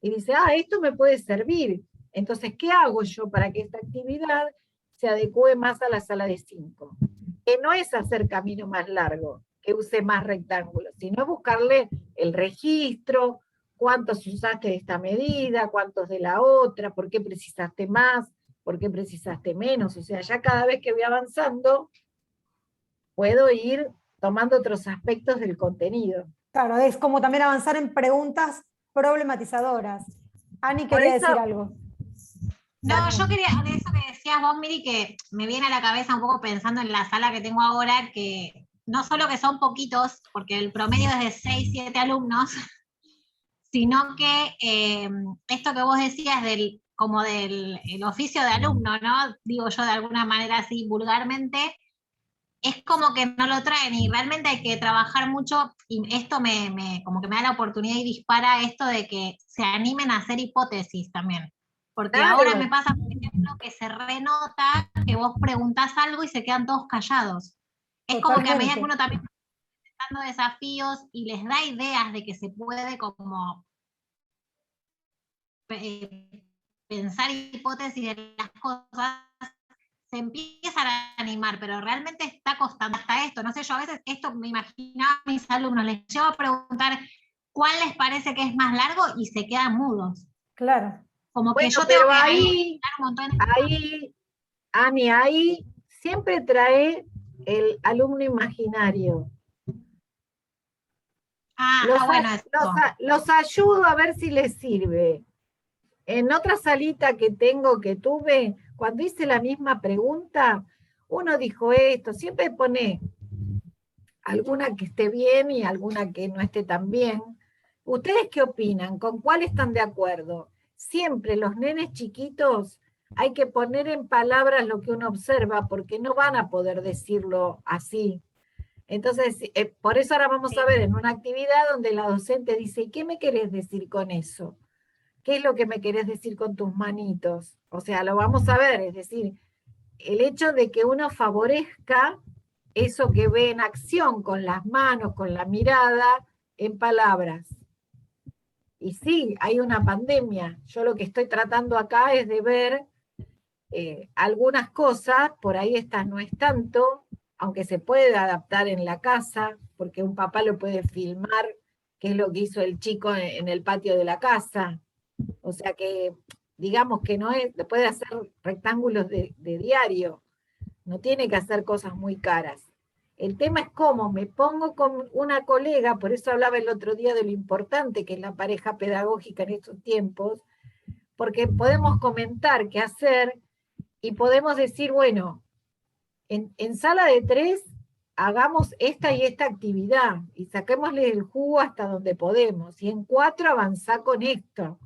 Y dice, esto me puede servir. Entonces, ¿qué hago yo para que esta actividad se adecue más a la sala de 5? Que no es hacer camino más largo, que use más rectángulos, sino buscarle el registro, cuántos usaste de esta medida, cuántos de la otra, por qué precisaste más. por qué precisaste menos. O sea, ya cada vez que voy avanzando, puedo ir tomando otros aspectos del contenido. Claro, es como también avanzar en preguntas problematizadoras. Ani Por quería eso, decir algo. No, yo quería, de eso que decías vos, Miri, que me viene a la cabeza un poco pensando en la sala que tengo ahora, que no solo que son poquitos, porque el promedio es de 6, 7 alumnos, sino que esto que vos decías como del el oficio de alumno, ¿no? Digo yo de alguna manera así vulgarmente, es como que no lo traen y realmente hay que trabajar mucho y esto como que me da la oportunidad y dispara esto de que se animen a hacer hipótesis también. Porque claro, ahora me pasa, por ejemplo, que se renota que vos preguntás algo y se quedan todos callados. Es como que a medida que Totalmente. uno también está dando desafíos y les da ideas de que se puede como pensar hipótesis de las cosas, se empiezan a animar, pero realmente está costando hasta esto. No sé, yo a veces esto me imaginaba a mis alumnos, les llevo a preguntar cuál les parece que es más largo y se quedan mudos. Claro. Como que bueno, yo tengo pero que ahí, dar un montón. Ani, ahí siempre trae el alumno imaginario. Ah, bueno, eso. Los ayudo a ver si les sirve. En otra salita que tengo, que tuve, cuando hice la misma pregunta, uno dijo esto, siempre pone alguna que esté bien y alguna que no esté tan bien. ¿Ustedes qué opinan? ¿Con cuál están de acuerdo? Siempre los nenes chiquitos hay que poner en palabras lo que uno observa porque no van a poder decirlo así. Entonces, por eso ahora vamos a ver en una actividad donde la docente dice, ¿y qué me querés decir con eso? ¿Qué es lo que me querés decir con tus manitos? O sea, lo vamos a ver, es decir, el hecho de que uno favorezca eso que ve en acción, con las manos, con la mirada, en palabras. Y sí, hay una pandemia. Yo lo que estoy tratando acá es de ver algunas cosas, por ahí estas no es tanto, aunque se puede adaptar en la casa, porque un papá lo puede filmar, que es lo que hizo el chico en el patio de la casa. O sea que, digamos que no es, puede hacer rectángulos de diario, no tiene que hacer cosas muy caras. El tema es cómo me pongo con una colega, por eso hablaba el otro día de lo importante que es la pareja pedagógica en estos tiempos, porque podemos comentar qué hacer y podemos decir, bueno, en sala de 3 hagamos esta y esta actividad y saquémosle el jugo hasta donde podemos, y en 4 avanzá con esto.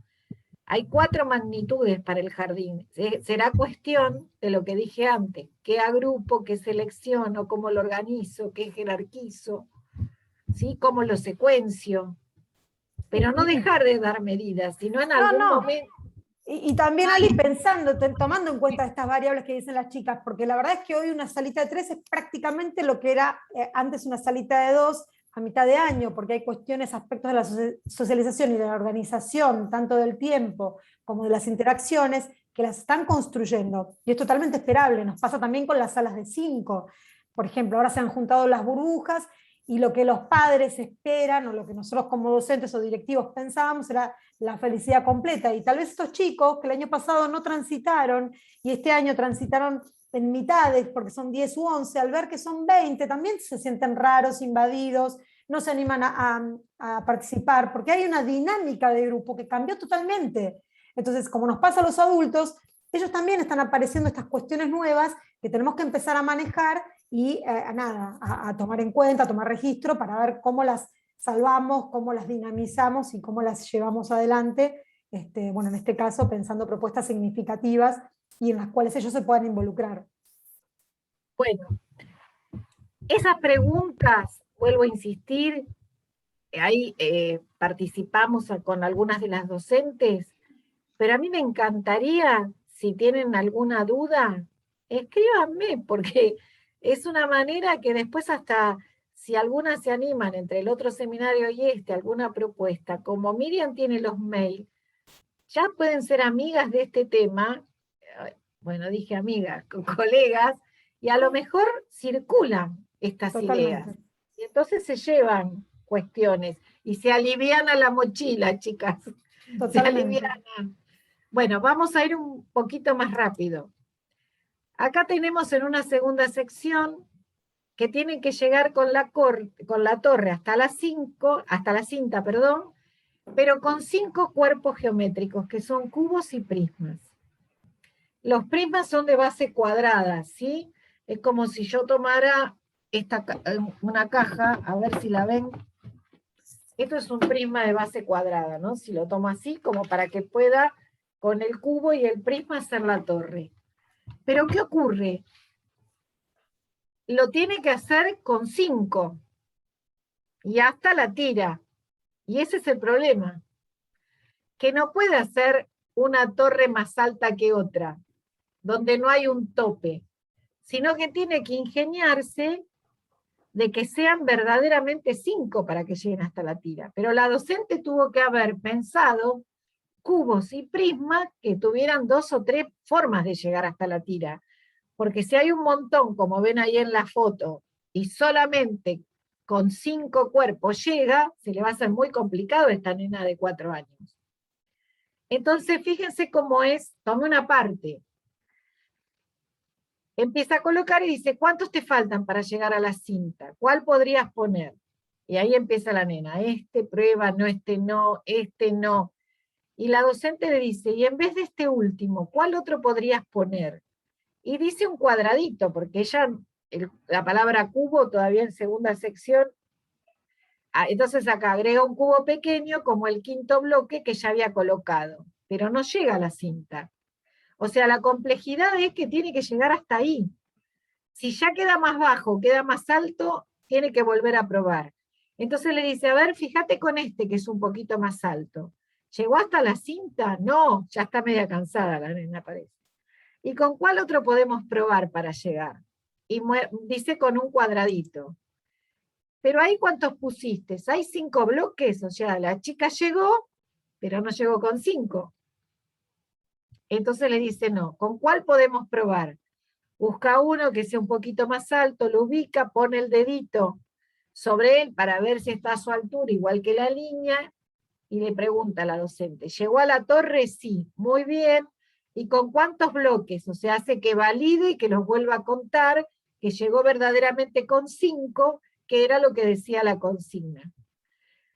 Hay 4 magnitudes para el jardín. Será cuestión de lo que dije antes, qué agrupo, qué selecciono, cómo lo organizo, qué jerarquizo, ¿sí? Cómo lo secuencio. Pero no dejar de dar medidas, sino en algún momento. Y también, Ali, pensando, tomando en cuenta estas variables que dicen las chicas, porque la verdad es que hoy una salita de 3 es prácticamente lo que era antes una salita de 2 a mitad de año, porque hay cuestiones, aspectos de la socialización y de la organización, tanto del tiempo como de las interacciones, que las están construyendo. Y es totalmente esperable. Nos pasa también con las salas de 5. Por ejemplo, ahora se han juntado las burbujas y lo que los padres esperan, o lo que nosotros como docentes o directivos pensábamos, era la felicidad completa. Y tal vez estos chicos que el año pasado no transitaron y este año transitaron en mitades, porque son 10 u 11, al ver que son 20, también se sienten raros, invadidos, no se animan a participar, porque hay una dinámica de grupo que cambió totalmente. Entonces, como nos pasa a los adultos, ellos también están apareciendo estas cuestiones nuevas que tenemos que empezar a manejar y a tomar en cuenta, a tomar registro para ver cómo las salvamos, cómo las dinamizamos y cómo las llevamos adelante, bueno, en este caso pensando propuestas significativas y en las cuales ellos se puedan involucrar. Bueno, esas preguntas, vuelvo a insistir, ahí participamos con algunas de las docentes, pero a mí me encantaría, si tienen alguna duda, escríbanme, porque es una manera que después hasta, si algunas se animan entre el otro seminario y alguna propuesta, como Miriam tiene los mails, ya pueden ser amigas de este tema, bueno, dije amigas, con colegas, y a lo mejor circulan estas ideas. Y entonces se llevan cuestiones y se aliviana la mochila, chicas. Totalmente. Se aliviana. Bueno, vamos a ir un poquito más rápido. Acá tenemos en una segunda sección que tienen que llegar con la torre hasta la cinta, perdón, pero con 5 cuerpos geométricos, que son cubos y prismas. Los prismas son de base cuadrada, ¿sí? Es como si yo tomara una caja, a ver si la ven. Esto es un prisma de base cuadrada, ¿no? Si lo tomo así, como para que pueda con el cubo y el prisma hacer la torre. Pero ¿qué ocurre? Lo tiene que hacer con 5. Y hasta la tira. Y ese es el problema. Que no puede hacer una torre más alta que otra, donde no hay un tope, sino que tiene que ingeniarse de que sean verdaderamente 5 para que lleguen hasta la tira. Pero la docente tuvo que haber pensado cubos y prismas que tuvieran 2 o 3 formas de llegar hasta la tira. Porque si hay un montón, como ven ahí en la foto, y solamente con 5 cuerpos llega, se le va a hacer muy complicado a esta nena de 4 años. Entonces, fíjense cómo es, tome una parte. Empieza a colocar y dice, ¿cuántos te faltan para llegar a la cinta? ¿Cuál podrías poner? Y ahí empieza la nena, este prueba, no, este no, este no. Y la docente le dice, y en vez de este último, ¿cuál otro podrías poner? Y dice un cuadradito, porque ella, la palabra cubo todavía en segunda sección, entonces acá agrega un cubo pequeño como el quinto bloque que ya había colocado, pero no llega a la cinta. O sea, la complejidad es que tiene que llegar hasta ahí. Si ya queda más bajo, queda más alto, tiene que volver a probar. Entonces le dice, a ver, fíjate con este que es un poquito más alto. ¿Llegó hasta la cinta? No, ya está media cansada la nena, parece. ¿Y con cuál otro podemos probar para llegar? Y dice con un cuadradito. Pero ahí, ¿cuántos pusiste? Hay 5 bloques, o sea, la chica llegó, pero no llegó con 5. Entonces le dice, no, ¿con cuál podemos probar? Busca uno que sea un poquito más alto, lo ubica, pone el dedito sobre él para ver si está a su altura, igual que la línea, y le pregunta a la docente, ¿llegó a la torre? Sí, muy bien. ¿Y con cuántos bloques? O sea, hace que valide y que los vuelva a contar, que llegó verdaderamente con 5, que era lo que decía la consigna.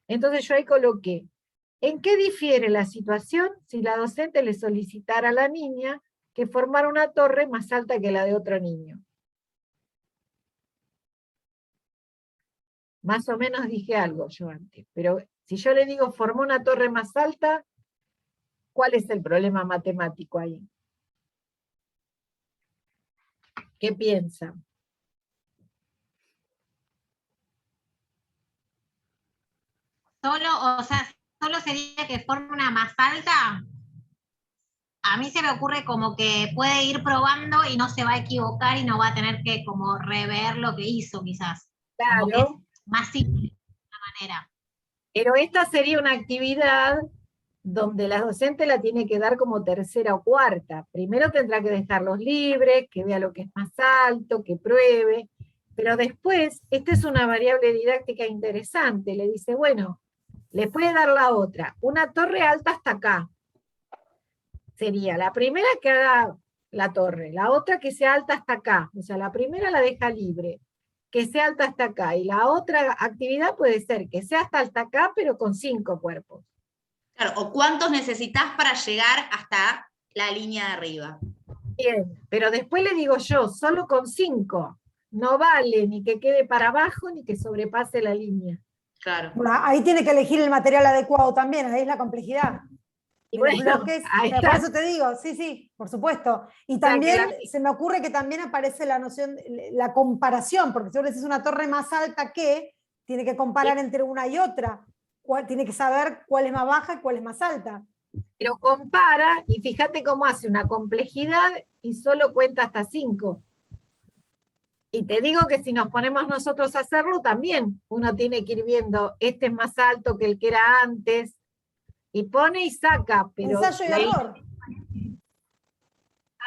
Entonces yo ahí coloqué, ¿en qué difiere la situación si la docente le solicitara a la niña que formara una torre más alta que la de otro niño? Más o menos dije algo yo antes, pero si yo le digo formó una torre más alta, ¿cuál es el problema matemático ahí? ¿Qué piensan? Solo sería que forme una más alta. A mí se me ocurre como que puede ir probando y no se va a equivocar y no va a tener que como rever lo que hizo quizás. Como que es Claro, más simple de una manera. pero esta sería una actividad donde la docente la tiene que dar como tercera o cuarta. Primero tendrá que dejarlos libres, que vea lo que es más alto, que pruebe, pero después, esta es una variable didáctica interesante, le dice, bueno, le puede dar la otra, una torre alta hasta acá. Sería la primera que haga la torre, la otra que sea alta hasta acá, o sea, la primera la deja libre, que sea alta hasta acá, y la otra actividad puede ser que sea hasta acá, pero con 5 cuerpos. Claro, o cuántos necesitas para llegar hasta la línea de arriba. Bien, pero después le digo yo, solo con 5, no vale ni que quede para abajo ni que sobrepase la línea. Claro. Bueno, ahí tiene que elegir el material adecuado también, ahí es la complejidad. Y De los bueno, bloques, ahí por está. eso te digo, sí, por supuesto. Y O sea, también se me ocurre que también aparece la noción, la comparación, porque si vos decís una torre más alta que, tiene que comparar entre una y otra. Tiene que saber cuál es más baja y cuál es más alta. Pero compara, y fíjate cómo hace una complejidad y solo cuenta hasta 5. Y te digo que si nos ponemos nosotros a hacerlo, también uno tiene que ir viendo, este es más alto que el que era antes, y pone y saca. Pero ensayo y error.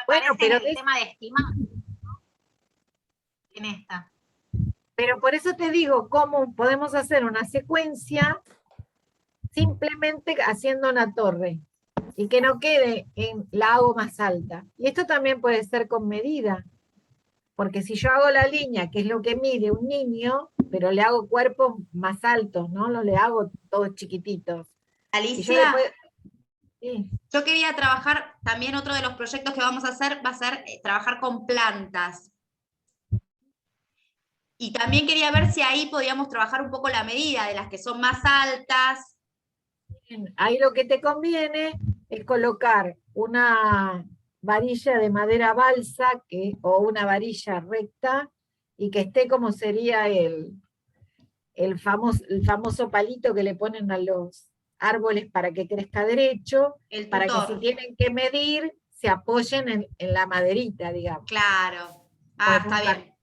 Bueno, pero el tema de estimar en esta. Pero por eso te digo, ¿cómo podemos hacer una secuencia simplemente haciendo una torre? y que no quede en la hago más alta. Y esto también puede ser con medida, porque si yo hago la línea, que es lo que mide un niño, pero le hago cuerpos más altos, no le hago todos chiquititos. Y yo Alicia, después, sí. yo quería trabajar, también otro de los proyectos que vamos a hacer va a ser trabajar con plantas. Y también quería ver si ahí podíamos trabajar un poco la medida de las que son más altas. Ahí lo que te conviene es colocar una varilla de madera balsa o una varilla recta y que esté como sería el famoso palito que le ponen a los árboles para que crezca derecho, El para que si tutor. tienen que medir se apoyen en la maderita, digamos. Claro. Pues Está bien.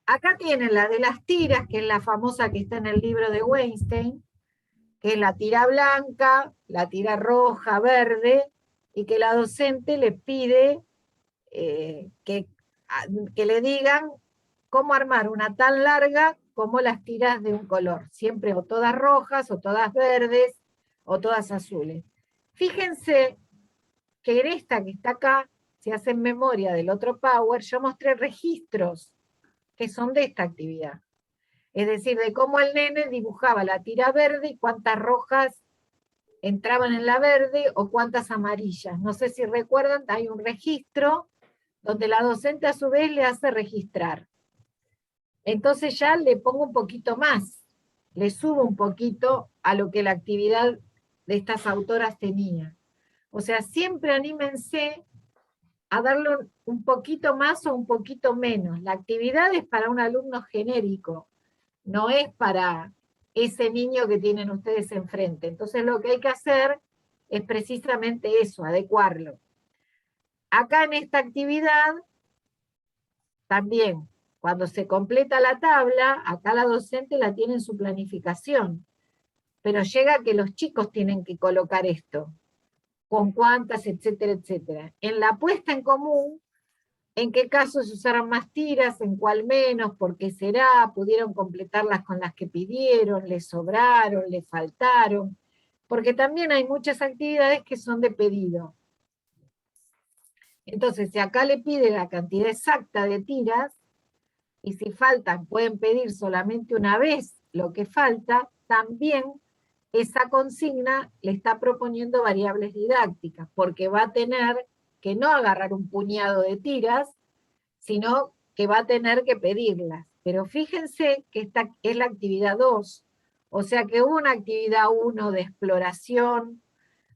Acá tienen la de las tiras, que es la famosa que está en el libro de Weinstein, que es la tira blanca, la tira roja, verde, y que la docente le pide que le digan cómo armar una tan larga como las tiras de un color, siempre o todas rojas, o todas verdes, o todas azules. Fíjense que en esta que está acá, si hacen memoria del otro Power, yo mostré registros que son de esta actividad. Es decir, de cómo el nene dibujaba la tira verde y cuántas rojas entraban en la verde o cuántas amarillas. No sé si recuerdan, hay un registro donde la docente a su vez le hace registrar. Entonces ya le pongo un poquito más, le subo un poquito a lo que la actividad de estas autoras tenía. O sea, siempre anímense a darle un poquito más o un poquito menos. La actividad es para un alumno genérico, no es para ese niño que tienen ustedes enfrente. Entonces lo que hay que hacer es precisamente eso, adecuarlo. Acá en esta actividad, también, cuando se completa la tabla, acá la docente la tiene en su planificación, pero llega que los chicos tienen que colocar esto, con cuántas, etcétera, etcétera. En la puesta en común, en qué casos se usaron más tiras, en cuál menos, por qué será, pudieron completarlas con las que pidieron, les sobraron, les faltaron, porque también hay muchas actividades que son de pedido. Entonces, si acá le pide la cantidad exacta de tiras, y si faltan, pueden pedir solamente una vez lo que falta, también esa consigna le está proponiendo variables didácticas, porque va a tener que no agarrar un puñado de tiras, sino que va a tener que pedirlas. Pero fíjense que esta es la actividad 2, o sea que hubo una actividad 1 de exploración,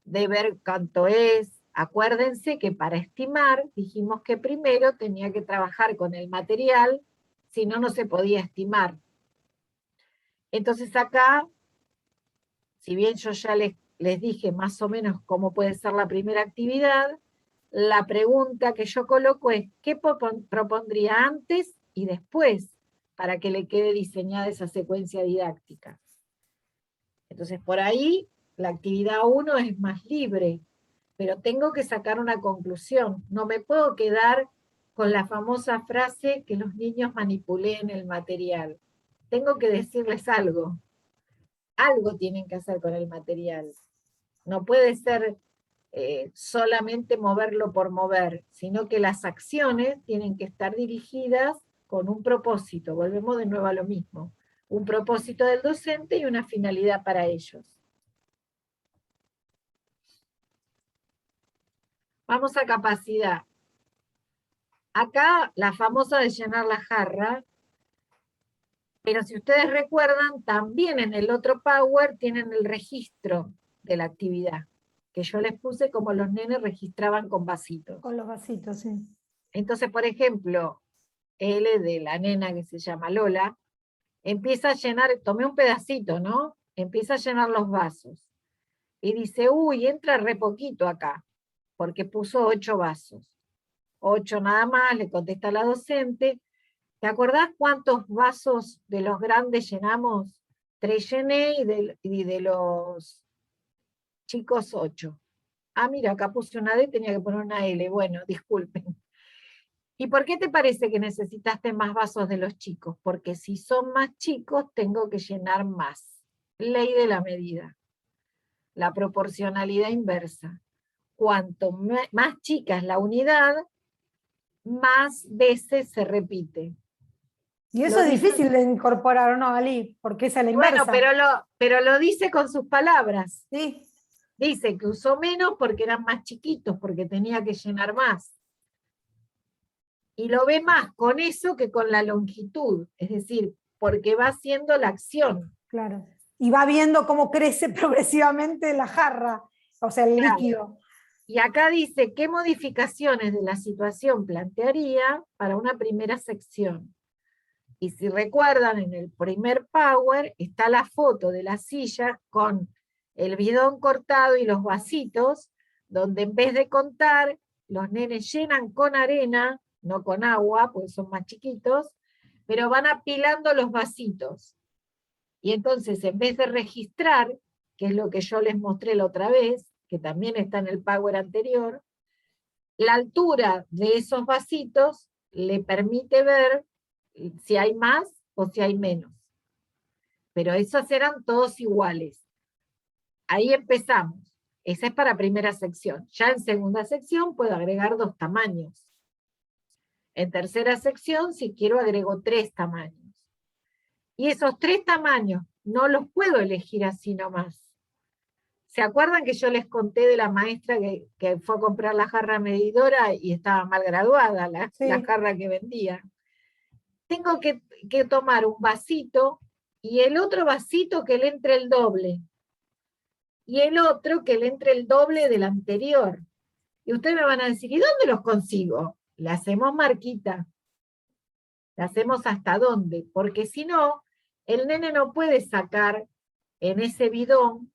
de ver cuánto es. Acuérdense que para estimar, dijimos que primero tenía que trabajar con el material, si no, no se podía estimar. Entonces acá, si bien yo ya les dije más o menos cómo puede ser la primera actividad, la pregunta que yo coloco es, ¿qué propondría antes y después para que le quede diseñada esa secuencia didáctica? Entonces, por ahí, la actividad 1 es más libre, pero tengo que sacar una conclusión. No me puedo quedar con la famosa frase que los niños manipulen el material. Tengo que decirles algo. Algo tienen que hacer con el material. No puede ser solamente moverlo por mover, sino que las acciones tienen que estar dirigidas con un propósito. Volvemos de nuevo a lo mismo. Un propósito del docente y una finalidad para ellos. Vamos a capacidad. Acá la famosa de llenar la jarra, pero si ustedes recuerdan, también en el otro Power tienen el registro de la actividad, que yo les puse como los nenes registraban con vasitos. Con los vasitos, sí. Entonces, por ejemplo, L de la nena que se llama Lola, empieza a llenar, tomé un pedacito, ¿no? Empieza a llenar los vasos. Y dice, uy, entra re poquito acá, porque puso 8 vasos. 8 nada más, le contesta la docente. ¿Te acordás cuántos vasos de los grandes llenamos? 3 llené y de los chicos 8. Ah, mira, acá puse una D, tenía que poner una L. Bueno, disculpen. ¿Y por qué te parece que necesitaste más vasos de los chicos? Porque si son más chicos, tengo que llenar más. Ley de la medida. la proporcionalidad inversa. Cuanto más chica es la unidad, más veces se repite. Y eso es difícil de incorporar, ¿o no, Ali? Porque es a la inversa. Bueno, pero lo dice con sus palabras. Sí. Dice que usó menos porque eran más chiquitos, porque tenía que llenar más. Y lo ve más con eso que con la longitud, es decir, porque va haciendo la acción. Claro. Y va viendo cómo crece progresivamente la jarra, o sea, el líquido. Y acá dice, ¿qué modificaciones de la situación plantearía para una primera sección? Y si recuerdan, en el primer Power está la foto de la silla con el bidón cortado y los vasitos, donde en vez de contar, los nenes llenan con arena, no con agua, porque son más chiquitos, pero van apilando los vasitos. Y entonces, en vez de registrar, que es lo que yo les mostré la otra vez, que también está en el Power anterior, la altura de esos vasitos le permite ver si hay más o si hay menos. Pero esos eran todos iguales. Ahí empezamos. Esa es para primera sección. Ya en segunda sección puedo agregar 2 tamaños. En tercera sección, si quiero, agrego 3 tamaños. Y esos 3 tamaños no los puedo elegir así nomás. ¿Se acuerdan que yo les conté de la maestra que fue a comprar la jarra medidora y estaba mal graduada la jarra que vendía? Tengo que tomar un vasito y el otro vasito que le entre el doble. Y el otro que le entre el doble del anterior. Y ustedes me van a decir, ¿y dónde los consigo? Le hacemos marquita. Le hacemos hasta dónde. Porque si no, el nene no puede sacar en ese bidón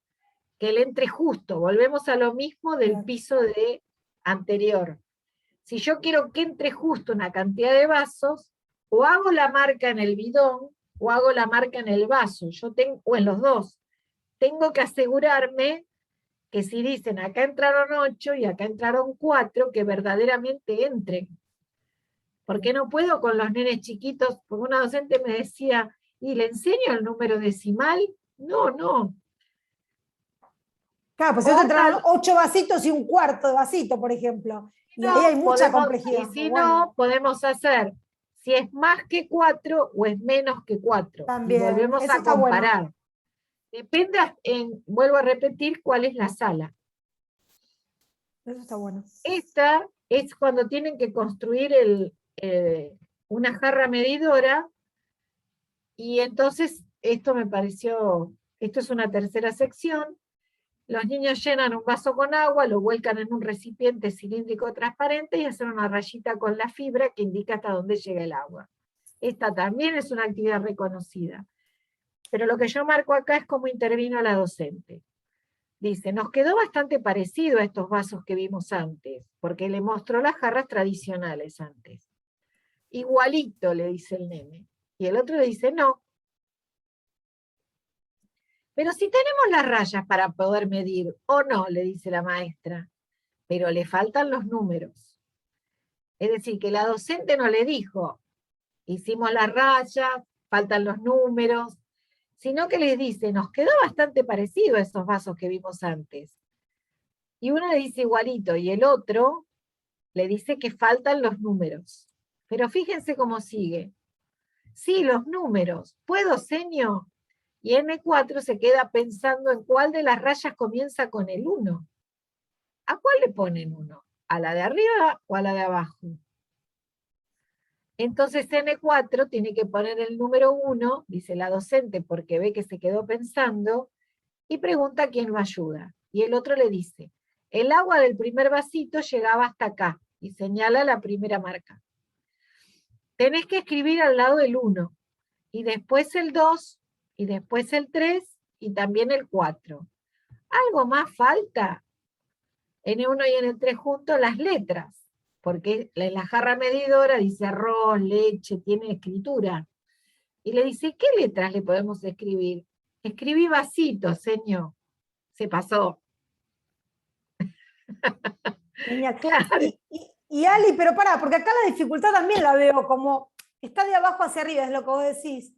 que le entre justo. Volvemos a lo mismo del piso anterior. Si yo quiero que entre justo una cantidad de vasos, o hago la marca en el bidón, o hago la marca en el vaso, o en los dos. Tengo que asegurarme que si dicen acá entraron 8 y acá entraron 4, que verdaderamente entren. Porque no puedo con los nenes chiquitos, porque una docente me decía, ¿y le enseño el número decimal? No. Claro, pues entraron 8 vasitos y un cuarto de vasito, por ejemplo. Y ahí hay mucha complejidad. Y si no, podemos hacer si es más que 4 o es menos que 4. También, y volvemos a comparar. Bueno. Depende, vuelvo a repetir, cuál es la sala. Eso está bueno. Esta es cuando tienen que construir una jarra medidora, y entonces esto me pareció, esto es una tercera sección. Los niños llenan un vaso con agua, lo vuelcan en un recipiente cilíndrico transparente y hacen una rayita con la fibra que indica hasta dónde llega el agua. Esta también es una actividad reconocida. Pero lo que yo marco acá es cómo intervino la docente. Dice, nos quedó bastante parecido a estos vasos que vimos antes, porque le mostró las jarras tradicionales antes. Igualito, le dice el nene. Y el otro le dice, no. Pero si tenemos las rayas para poder medir, o no, le dice la maestra, pero le faltan los números. Es decir, que la docente no le dijo, hicimos las rayas, faltan los números, sino que les dice, nos quedó bastante parecido a esos vasos que vimos antes. Y uno le dice igualito, y el otro le dice que faltan los números. Pero fíjense cómo sigue. Sí, los números. ¿Puedo, señor? Y N4 se queda pensando en cuál de las rayas comienza con el 1. ¿A cuál le ponen 1? ¿A la de arriba o a la de abajo? Entonces N4 tiene que poner el número 1, dice la docente, porque ve que se quedó pensando, y pregunta quién lo ayuda. Y el otro le dice, el agua del primer vasito llegaba hasta acá, y señala la primera marca. Tenés que escribir al lado el 1, y después el 2, y después el 3, y también el 4. ¿Algo más falta? En el 1 y en el 3 juntos las letras, porque en la jarra medidora dice arroz, leche, tiene escritura. Y le dice, ¿qué letras le podemos escribir? Escribí vasito, señor. Se pasó. Genial. Claro. Y Ali, pero pará, porque acá la dificultad también la veo como, está de abajo hacia arriba, es lo que vos decís.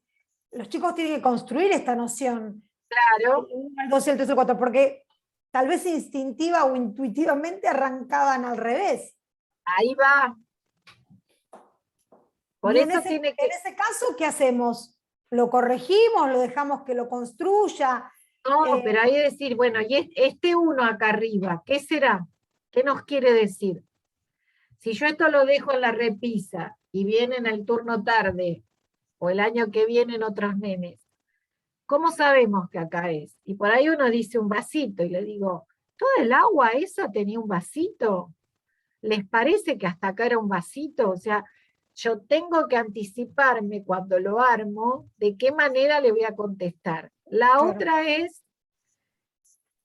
Los chicos tienen que construir esta noción. Claro. El 1, el 2, el 3, el 4, porque tal vez instintiva o intuitivamente arrancaban al revés. Ahí va. Por Y eso tiene que... en ese caso, ¿qué hacemos? ¿Lo corregimos? ¿Lo dejamos que lo construya? No, pero hay que decir, bueno, y este uno acá arriba, ¿qué será? ¿Qué nos quiere decir? Si yo esto lo dejo en la repisa y viene en el turno tarde, o el año que viene en otros nenes, ¿cómo sabemos que acá es? Y por ahí uno dice un vasito, y le digo, ¿toda el agua esa tenía un vasito? ¿Les parece que hasta acá era un vasito? O sea, yo tengo que anticiparme cuando lo armo de qué manera le voy a contestar. La Claro. otra es,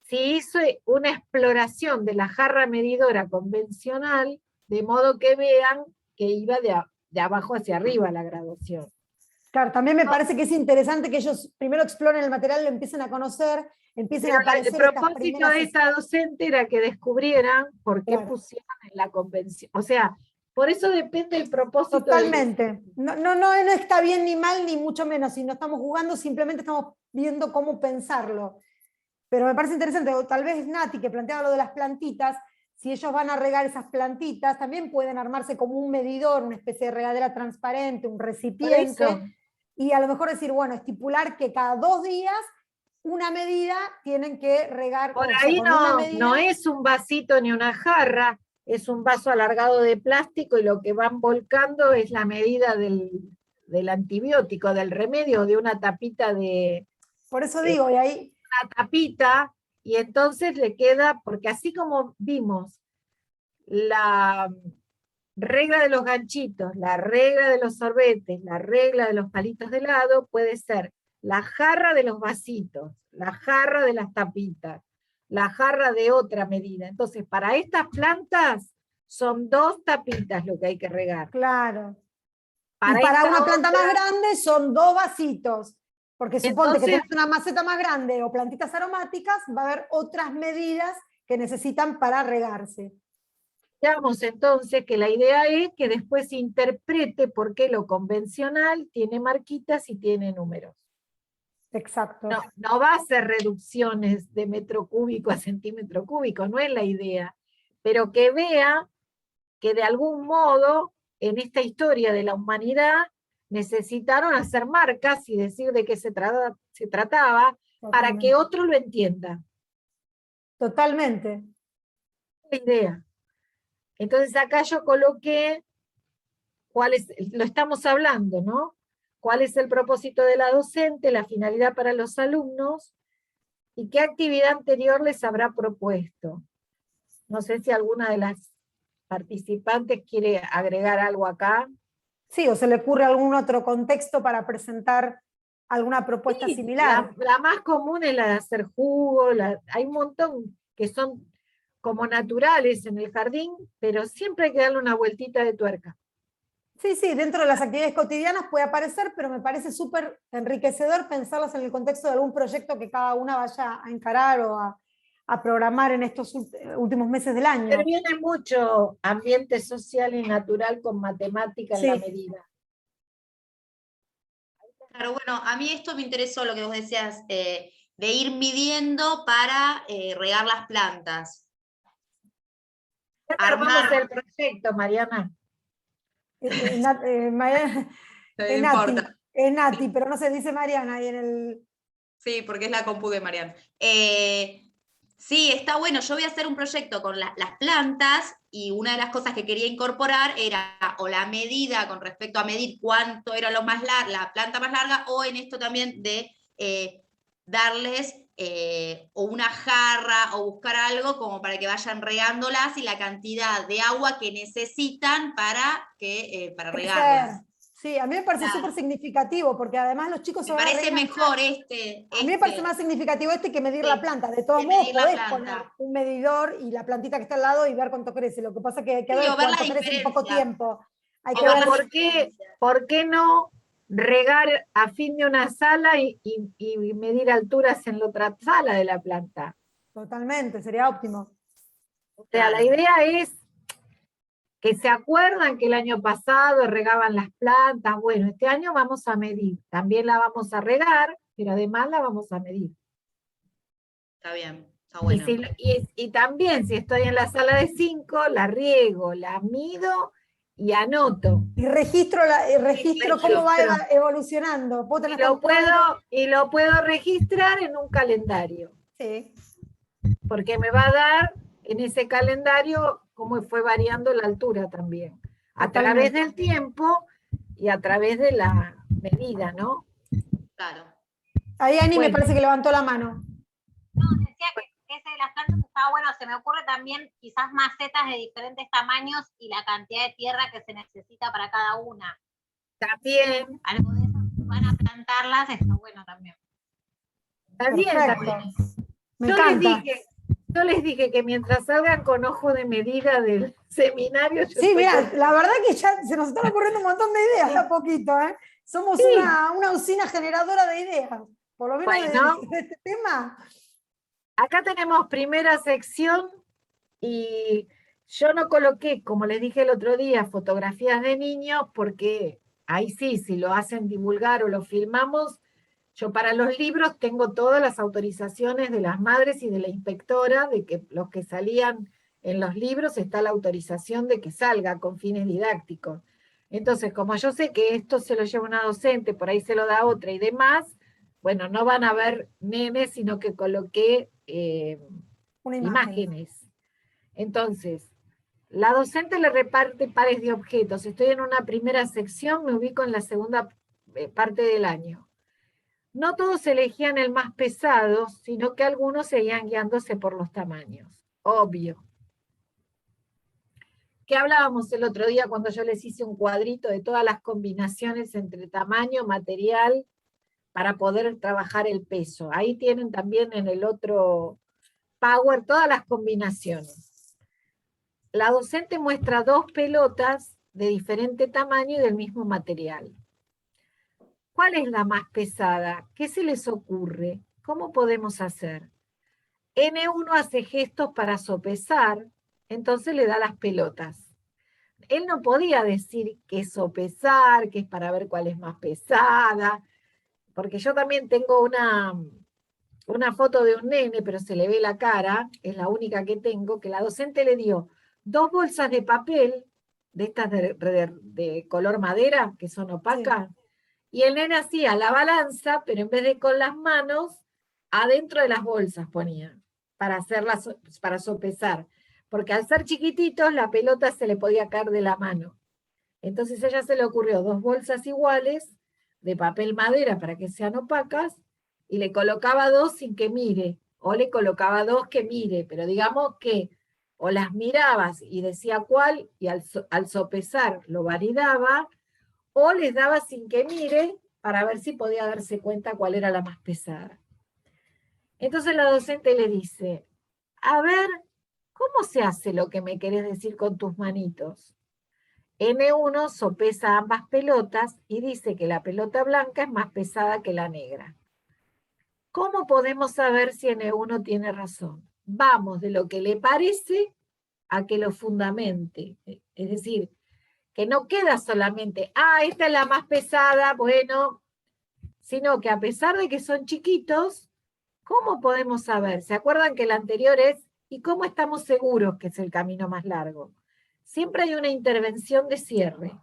si hice una exploración de la jarra medidora convencional, de modo que vean que iba de abajo hacia arriba la graduación. Claro, también me parece que es interesante que ellos primero exploren el material, lo empiecen a conocer, empiecen a aparecer El estas propósito primeras... de esta docente era que descubrieran por qué Claro. pusieron en la convención. O sea, por eso depende el propósito. Totalmente. No está bien ni mal, ni mucho menos. Si no estamos jugando, simplemente estamos viendo cómo pensarlo. Pero me parece interesante, o tal vez Nati, que planteaba lo de las plantitas, si ellos van a regar esas plantitas, también pueden armarse como un medidor, una especie de regadera transparente, un recipiente, y a lo mejor decir, bueno, estipular que cada 2 días una medida tienen que regar. Por o sea, ahí con una medida, no es un vasito ni una jarra, es un vaso alargado de plástico y lo que van volcando es la medida del antibiótico, del remedio, de una tapita de... por eso digo, y ahí... Una tapita, y entonces le queda, porque así como vimos la regla de los ganchitos, la regla de los sorbetes, la regla de los palitos de helado, puede ser la jarra de los vasitos, la jarra de las tapitas, la jarra de otra medida. Entonces, para estas plantas son 2 tapitas lo que hay que regar. Claro. Para y para esta una planta otra, más grande son 2 vasitos. Porque suponte que entonces, tienes una maceta más grande o plantitas aromáticas, va a haber otras medidas que necesitan para regarse. digamos entonces que la idea es que después se interprete por qué lo convencional tiene marquitas y tiene números. Exacto. No va a ser reducciones de metro cúbico a centímetro cúbico, no es la idea, pero que vea que de algún modo en esta historia de la humanidad necesitaron hacer marcas y decir de qué se trataba para que otro lo entienda. Totalmente. La idea. Entonces acá yo coloqué lo estamos hablando, ¿no? ¿Cuál es el propósito de la docente, la finalidad para los alumnos y qué actividad anterior les habrá propuesto? No sé si alguna de las participantes quiere agregar algo acá. Sí, o se le ocurre algún otro contexto para presentar alguna propuesta Sí, similar. la más común es la de hacer jugo, hay un montón que son como naturales en el jardín, pero siempre hay que darle una vueltita de tuerca. Sí, dentro de las actividades cotidianas puede aparecer, pero me parece súper enriquecedor pensarlas en el contexto de algún proyecto que cada una vaya a encarar o a programar en estos últimos meses del año. Interviene mucho ambiente social y natural con matemática en la medida. Claro, bueno, a mí esto me interesó lo que vos decías, de ir midiendo para regar las plantas. Armamos el proyecto, Mariana. Mariana, No es Nati, pero no se dice Mariana ahí en el... Sí, porque es la compu de Mariana. Sí, está bueno. Yo voy a hacer un proyecto con las plantas y una de las cosas que quería incorporar era o la medida con respecto a medir cuánto era lo más la planta más larga, o en esto también de darles o una jarra o buscar algo como para que vayan regándolas y la cantidad de agua que necesitan para regarlas. Sí, a mí me parece súper significativo, porque además los chicos se van a reír. Me parece mejor A mí me parece más significativo que medir la planta. De todos modos, podés poner un medidor y la plantita que está al lado y ver cuánto crece. Lo que pasa es que hay que ver cuánto crece en poco tiempo. Hay que ver ¿por qué no regar a fin de una sala y medir alturas en la otra sala de la planta? Totalmente, sería óptimo. O sea, la idea es que se acuerdan que el año pasado regaban las plantas. Bueno, este año vamos a medir. También la vamos a regar, pero además la vamos a medir. Está bien. Está bueno. Y también, si estoy en la sala de 5, la riego, la mido y anoto. Y registro cómo va evolucionando. ¿Puedo tener Y lo puedo registrar en un calendario. Sí. Porque me va a dar en ese calendario cómo fue variando la altura también. A través del tiempo y a través de la medida, ¿no? Claro. Ahí Ani me parece que levantó la mano. No, decía que ese de las plantas estaba bueno. Se me ocurre también quizás macetas de diferentes tamaños y la cantidad de tierra que se necesita para cada una. También. Algo de eso, si van a plantarlas, está bueno también. También. Yo les dije que mientras salgan con ojo de medida del seminario... Sí, mira, la verdad que ya se nos están ocurriendo un montón de ideas a poquito, ¿eh? Somos una usina generadora de ideas, por lo menos de este tema. Acá tenemos primera sección y yo no coloqué, como les dije el otro día, fotografías de niños porque ahí sí, si lo hacen divulgar o lo filmamos, yo para los libros tengo todas las autorizaciones de las madres y de la inspectora, de que los que salían en los libros está la autorización de que salga con fines didácticos. Entonces, como yo sé que esto se lo lleva una docente, por ahí se lo da otra y demás, bueno, no van a ver memes, sino que coloqué imágenes. Entonces, la docente le reparte pares de objetos. Estoy en una primera sección, me ubico en la segunda parte del año. No todos elegían el más pesado, sino que algunos seguían guiándose por los tamaños. Obvio. ¿Qué hablábamos el otro día cuando yo les hice un cuadrito de todas las combinaciones entre tamaño, material, para poder trabajar el peso? Ahí tienen también en el otro Power todas las combinaciones. La docente muestra 2 pelotas de diferente tamaño y del mismo material. ¿Cuál es la más pesada? ¿Qué se les ocurre? ¿Cómo podemos hacer? N1 hace gestos para sopesar, entonces le da las pelotas. Él no podía decir que es sopesar, que es para ver cuál es más pesada, porque yo también tengo una foto de un nene, pero se le ve la cara, es la única que tengo, que la docente le dio 2 bolsas de papel, de estas de color madera, que son opacas, y el nene hacía la balanza, pero en vez de con las manos, adentro de las bolsas ponía, para sopesar. Porque al ser chiquititos, la pelota se le podía caer de la mano. Entonces a ella se le ocurrió 2 bolsas iguales, de papel madera para que sean opacas, y le colocaba 2 sin que mire, o le colocaba 2 que mire, pero digamos que o las mirabas y decía cuál, y al sopesar lo validaba, o les daba sin que mire para ver si podía darse cuenta cuál era la más pesada. Entonces la docente le dice, a ver, ¿cómo se hace lo que me querés decir con tus manitos? N1 sopesa ambas pelotas y dice que la pelota blanca es más pesada que la negra. ¿Cómo podemos saber si N1 tiene razón? Vamos de lo que le parece a que lo fundamente. Es decir, que no queda solamente, esta es la más pesada, bueno, sino que a pesar de que son chiquitos, ¿cómo podemos saber? ¿Se acuerdan que el anterior es, ¿y cómo estamos seguros que es el camino más largo? Siempre hay una intervención de cierre.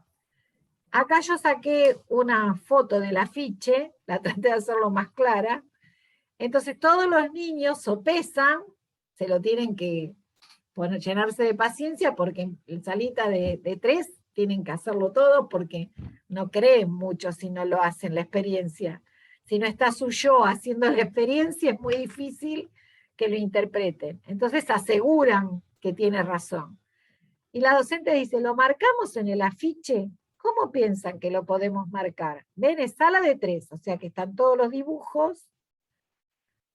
Acá yo saqué una foto del afiche, la traté de hacerlo más clara. Entonces todos los niños sopesan, se lo tienen que llenarse de paciencia porque en salita de 3 tienen que hacerlo todo porque no creen mucho si no lo hacen la experiencia. Si no está su yo haciendo la experiencia, es muy difícil que lo interpreten. Entonces aseguran que tiene razón. Y la docente dice, ¿lo marcamos en el afiche? ¿Cómo piensan que lo podemos marcar? Ven, es sala de 3, o sea que están todos los dibujos,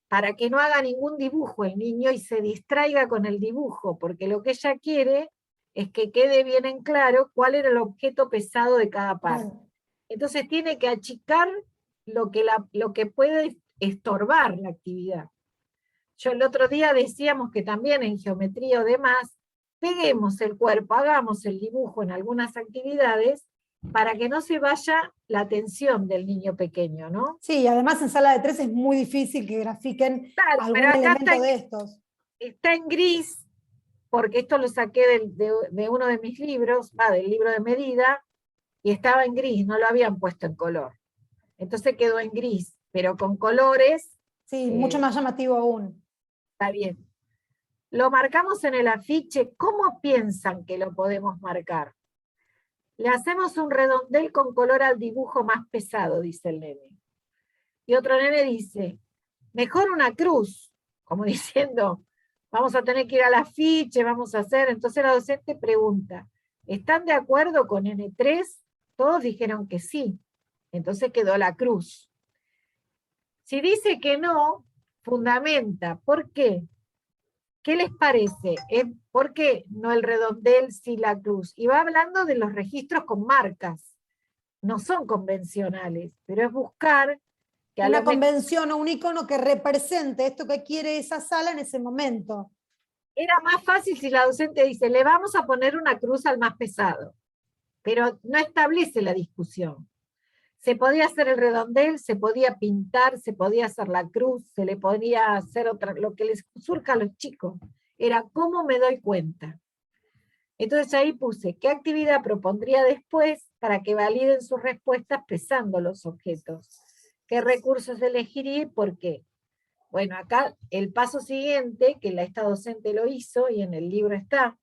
para que no haga ningún dibujo el niño y se distraiga con el dibujo, porque lo que ella quiere es que quede bien en claro cuál era el objeto pesado de cada parte. Entonces tiene que achicar lo que puede estorbar la actividad. Yo el otro día decíamos que también en geometría o demás, peguemos el cuerpo, hagamos el dibujo en algunas actividades para que no se vaya la atención del niño pequeño, ¿no? Sí, además en sala de 3 es muy difícil que grafiquen algún elemento de estos. está en gris, porque esto lo saqué de uno de mis libros, del libro de medida, y estaba en gris, no lo habían puesto en color. Entonces quedó en gris, pero con colores. Sí, mucho más llamativo aún. Está bien. Lo marcamos en el afiche. ¿Cómo piensan que lo podemos marcar? Le hacemos un redondel con color al dibujo más pesado, dice el nene. Y otro nene dice, mejor una cruz, como diciendo, vamos a tener que ir al afiche, vamos a hacer. Entonces la docente pregunta, ¿están de acuerdo con N3? Todos dijeron que sí. Entonces quedó la cruz. Si dice que no, fundamenta. ¿Por qué? ¿Qué les parece? ¿Por qué no el redondel, sí la cruz? Y va hablando de los registros con marcas. No son convencionales, pero es buscar que una convención o un icono que represente esto que quiere esa sala en ese momento. Era más fácil si la docente dice, le vamos a poner una cruz al más pesado, pero no establece la discusión. Se podía hacer el redondel, se podía pintar, se podía hacer la cruz, se le podía hacer lo que les surja a los chicos. Era cómo me doy cuenta. Entonces ahí puse, ¿qué actividad propondría después para que validen sus respuestas pesando los objetos? ¿Qué recursos elegiría y por qué? Bueno, acá el paso siguiente, que esta docente lo hizo y en el libro está,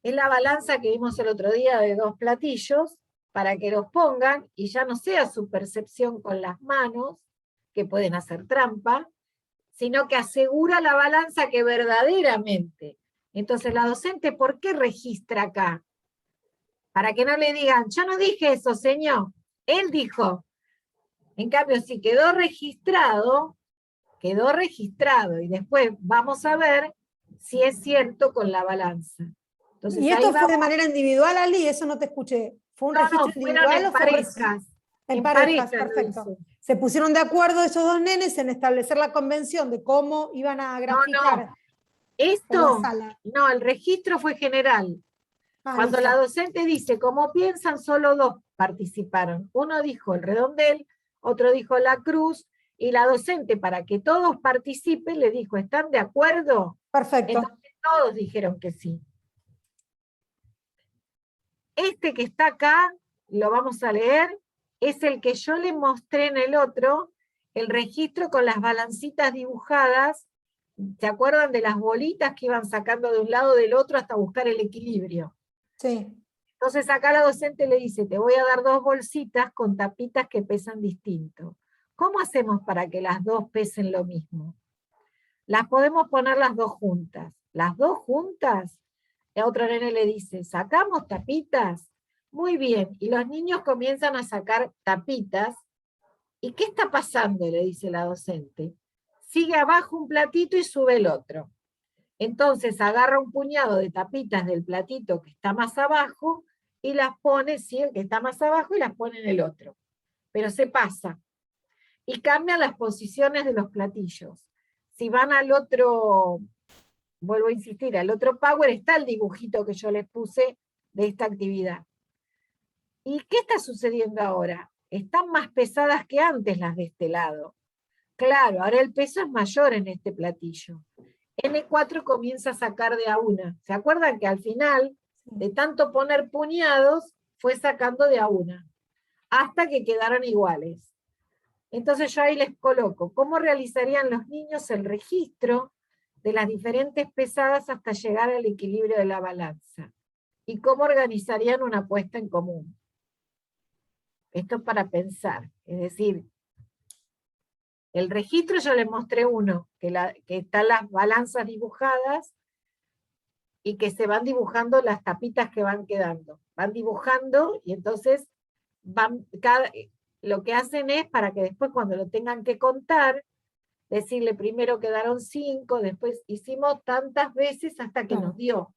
es la balanza que vimos el otro día de 2 platillos, para que los pongan y ya no sea su percepción con las manos, que pueden hacer trampa, sino que asegura la balanza que verdaderamente. Entonces la docente, ¿por qué registra acá? Para que no le digan, yo no dije eso, señor, él dijo. En cambio, si quedó registrado, y después vamos a ver si es cierto con la balanza. Entonces, ¿y esto fue de manera individual, Ali? Eso no te escuché. ¿Fue un registro individual o fue parejas? En parejas, perfecto. Se pusieron de acuerdo esos dos nenes en establecer la convención de cómo iban a graficar. Esto, no, el registro fue general. Cuando listo. la docente dice cómo piensan, solo 2 participaron. Uno dijo el redondel, otro dijo la cruz, y la docente, para que todos participen, le dijo, ¿están de acuerdo? Perfecto. Entonces todos dijeron que sí. Este que está acá, lo vamos a leer, es el que yo le mostré en el otro, el registro con las balancitas dibujadas. ¿Se acuerdan de las bolitas que iban sacando de un lado del otro hasta buscar el equilibrio? Sí. Entonces acá la docente le dice, te voy a dar 2 bolsitas con tapitas que pesan distinto. ¿Cómo hacemos para que las 2 pesen lo mismo? Las podemos poner las 2 juntas. Las 2 juntas, la otra nene le dice, ¿sacamos tapitas? Muy bien, y los niños comienzan a sacar tapitas. ¿Y qué está pasando?, le dice la docente. Sigue abajo un platito y sube el otro. Entonces agarra un puñado de tapitas del platito que está más abajo y las pone, sí, el que está más abajo, y las pone en el otro. Pero se pasa. Y cambian las posiciones de los platillos. Si van al otro, vuelvo a insistir, al otro Power está el dibujito que yo les puse de esta actividad. ¿Y qué está sucediendo ahora? Están más pesadas que antes las de este lado. Claro, ahora el peso es mayor en este platillo. N4 comienza a sacar de a una. ¿Se acuerdan que al final, de tanto poner puñados, fue sacando de a una? Hasta que quedaron iguales. Entonces yo ahí les coloco, ¿cómo realizarían los niños el registro de las diferentes pesadas hasta llegar al equilibrio de la balanza? ¿Y cómo organizarían una apuesta en común? Esto es para pensar, es decir, el registro yo les mostré uno, que están las balanzas dibujadas y que se van dibujando las tapitas que van quedando. Van dibujando y entonces lo que hacen es para que después cuando lo tengan que contar, decirle primero quedaron 5, después hicimos tantas veces hasta que nos dio.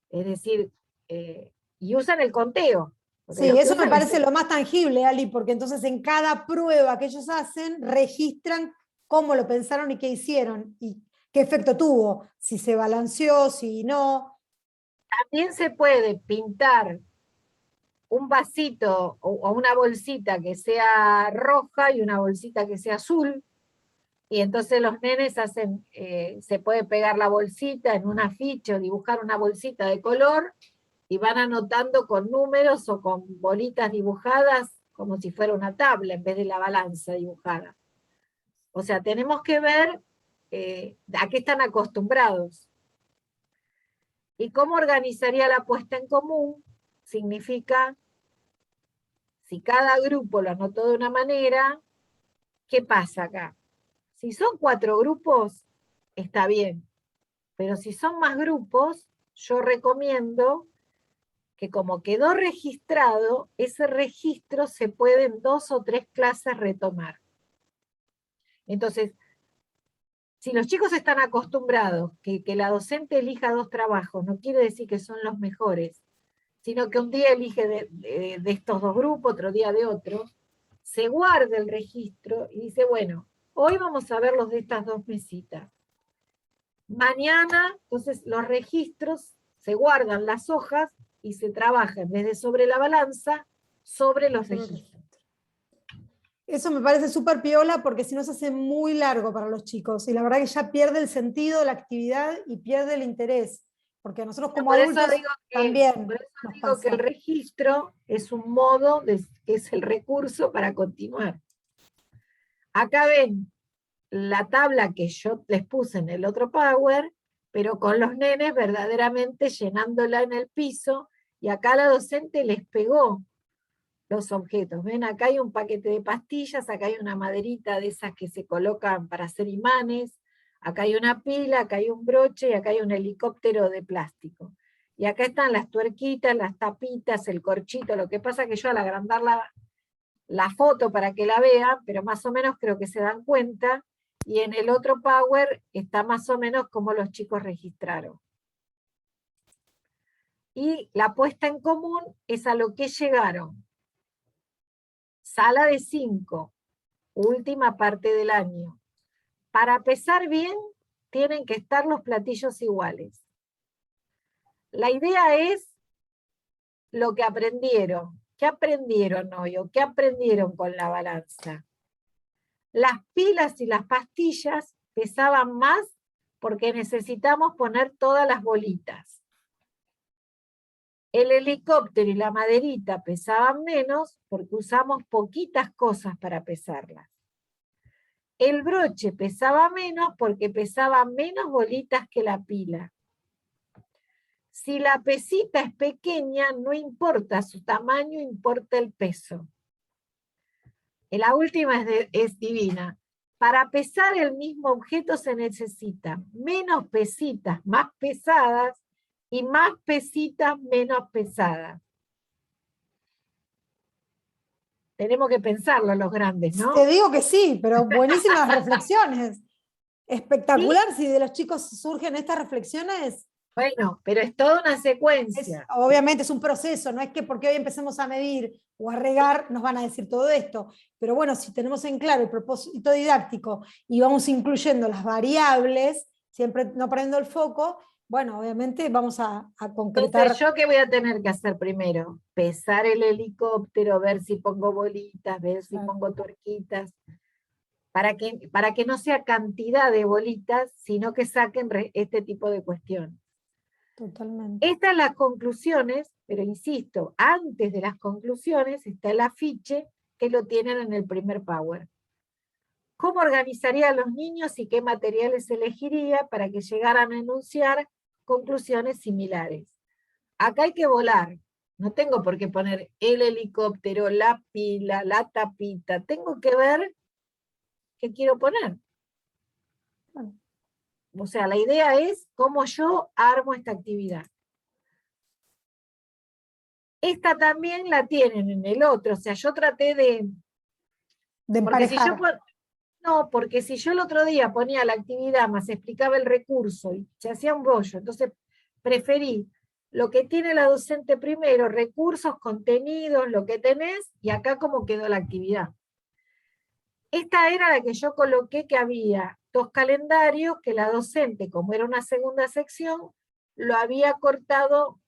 Es decir, y usan el conteo. Sí, eso me parece lo más tangible, Ali, porque entonces en cada prueba que ellos hacen, registran cómo lo pensaron y qué hicieron, y qué efecto tuvo, si se balanceó, si no. También se puede pintar un vasito o una bolsita que sea roja y una bolsita que sea azul, Y entonces los nenes hacen, se puede pegar la bolsita en un afiche o dibujar una bolsita de color y van anotando con números o con bolitas dibujadas como si fuera una tabla en vez de la balanza dibujada. O sea, tenemos que ver a qué están acostumbrados. ¿Y cómo organizaría la puesta en común? Significa, si cada grupo lo anotó de una manera, ¿qué pasa acá? Si son 4 grupos, está bien. Pero si son más grupos, yo recomiendo que como quedó registrado, ese registro se puede en 2 o 3 clases retomar. Entonces, si los chicos están acostumbrados que la docente elija 2 trabajos, no quiere decir que son los mejores, sino que un día elige de estos 2 grupos, otro día de otros, se guarda el registro y dice, bueno, hoy vamos a ver los de estas 2 mesitas. Mañana, entonces, los registros, se guardan las hojas y se trabaja, en vez de sobre la balanza, sobre los registros. Eso me parece súper piola porque si no se hace muy largo para los chicos y la verdad que ya pierde el sentido de la actividad y pierde el interés, porque nosotros como por adultos eso digo también por eso nos digo pasa. que el registro es un modo, es el recurso para continuar. Acá ven la tabla que yo les puse en el otro Power, pero con los nenes verdaderamente llenándola en el piso, y acá la docente les pegó los objetos. Ven, acá hay un paquete de pastillas, acá hay una maderita de esas que se colocan para hacer imanes, acá hay una pila, acá hay un broche y acá hay un helicóptero de plástico. Y acá están las tuerquitas, las tapitas, el corchito. Lo que pasa es que yo al agrandar la foto para que la vean, pero más o menos creo que se dan cuenta, y en el otro Power está más o menos como los chicos registraron. Y la puesta en común es a lo que llegaron. Sala de 5, última parte del año. Para pesar bien, tienen que estar los platillos iguales. La idea es lo que aprendieron. ¿Qué aprendieron hoy? ¿O qué aprendieron con la balanza? Las pilas y las pastillas pesaban más porque necesitamos poner todas las bolitas. El helicóptero y la maderita pesaban menos porque usamos poquitas cosas para pesarlas. El broche pesaba menos porque pesaba menos bolitas que la pila. Si la pesita es pequeña, no importa su tamaño, importa el peso. La última es divina. Para pesar el mismo objeto se necesita menos pesitas más pesadas y más pesitas menos pesadas. Tenemos que pensarlo los grandes, ¿no? Te digo que sí, pero buenísimas reflexiones. Espectacular, ¿Sí? si de los chicos surgen estas reflexiones. Bueno, pero es toda una secuencia. Obviamente es un proceso, no es que porque hoy empecemos a medir o a regar nos van a decir todo esto, pero bueno, si tenemos en claro el propósito didáctico y vamos incluyendo las variables, siempre no perdiendo el foco, bueno, obviamente vamos a concretar. Entonces, ¿yo qué voy a tener que hacer primero? Pesar el helicóptero, ver si pongo bolitas, ver si pongo tuerquitas, para que no sea cantidad de bolitas, sino que saquen este tipo de cuestiones. Totalmente. Estas son las conclusiones, pero insisto, antes de las conclusiones está el afiche que lo tienen en el primer Power. ¿Cómo organizaría a los niños y qué materiales elegiría para que llegaran a enunciar conclusiones similares? Acá hay que volar. No tengo por qué poner el helicóptero, la pila, la tapita. Tengo que ver qué quiero poner. O sea, la idea es cómo yo armo esta actividad. Esta también la tienen en el otro. O sea, yo traté de emparejar. Porque si yo el otro día ponía la actividad más explicaba el recurso y se hacía un rollo, entonces preferí lo que tiene la docente primero, recursos, contenidos, lo que tenés, y acá cómo quedó la actividad. Esta era la que yo coloqué, que había 2 calendarios, que la docente, como era una segunda sección, lo había cortado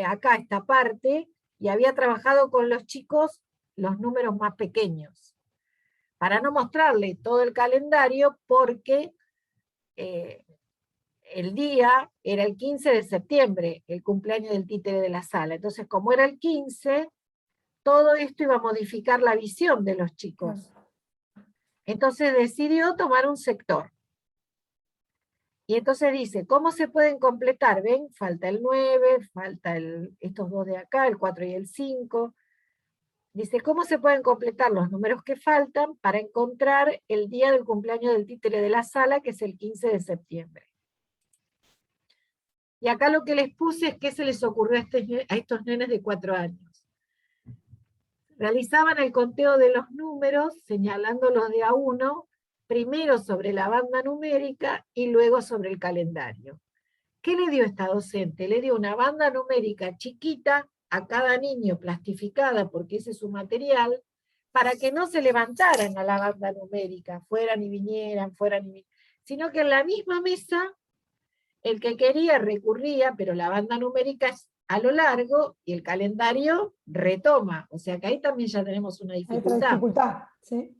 acá esta parte, y había trabajado con los chicos los números más pequeños, para no mostrarle todo el calendario, porque el día era el 15 de septiembre, el cumpleaños del títere de la sala. Entonces, como era el 15, todo esto iba a modificar la visión de los chicos. Entonces decidió tomar un sector. Y entonces dice, ¿cómo se pueden completar? ¿Ven? Falta el 9, falta estos dos de acá, el 4 y el 5. Dice, ¿cómo se pueden completar los números que faltan para encontrar el día del cumpleaños del títere de la sala, que es el 15 de septiembre? Y acá lo que les puse es qué se les ocurrió a estos nenes de 4 años. Realizaban el conteo de los números, señalándolos de a uno, primero sobre la banda numérica y luego sobre el calendario. ¿Qué le dio esta docente? Le dio una banda numérica chiquita a cada niño, plastificada, porque ese es su material, para que no se levantaran a la banda numérica, fueran y vinieran, sino que en la misma mesa, el que quería recurría, pero la banda numérica es a lo largo y el calendario retoma. O sea que ahí también ya tenemos una dificultad. ¿Sí?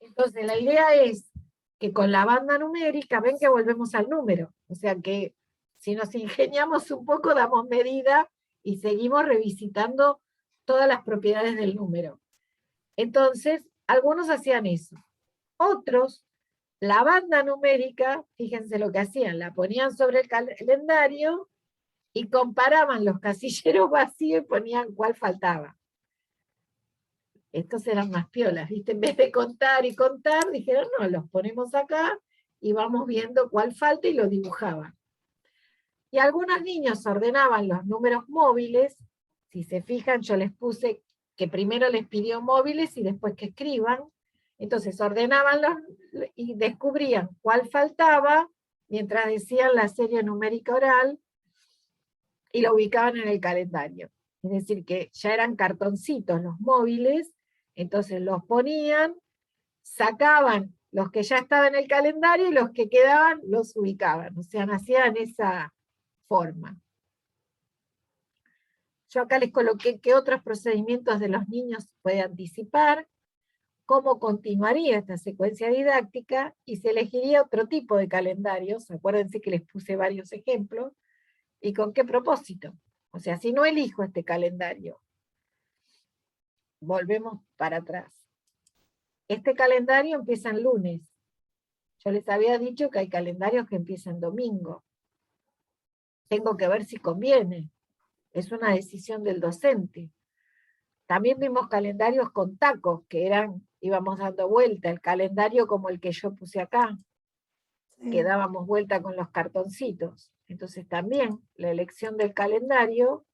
Entonces la idea es que con la banda numérica, ven que volvemos al número. O sea que si nos ingeniamos un poco, damos medida y seguimos revisitando todas las propiedades del número. Entonces, algunos hacían eso. Otros, la banda numérica, fíjense lo que hacían, la ponían sobre el calendario y comparaban los casilleros vacíos y ponían cuál faltaba. Estos eran más piolas, ¿viste? En vez de contar y contar, dijeron, no, los ponemos acá y vamos viendo cuál falta y lo dibujaban. Y algunos niños ordenaban los números móviles. Si se fijan, yo les puse que primero les pidió móviles y después que escriban. Entonces ordenaban y descubrían cuál faltaba mientras decían la serie numérica oral y lo ubicaban en el calendario. Es decir, que ya eran cartoncitos los móviles, entonces los ponían, sacaban los que ya estaban en el calendario y los que quedaban los ubicaban. O sea, hacían esa forma. Yo acá les coloqué qué otros procedimientos de los niños puede anticipar, cómo continuaría esta secuencia didáctica y se elegiría otro tipo de calendarios. Acuérdense que les puse varios ejemplos. ¿Y con qué propósito? O sea, si no elijo este calendario, volvemos para atrás. Este calendario empieza en lunes. Yo les había dicho que hay calendarios que empiezan domingo. Tengo que ver si conviene. Es una decisión del docente. También vimos calendarios con tacos, que íbamos dando vuelta, el calendario como el que yo puse acá, que dábamos vuelta con los cartoncitos. Entonces también la elección del calendario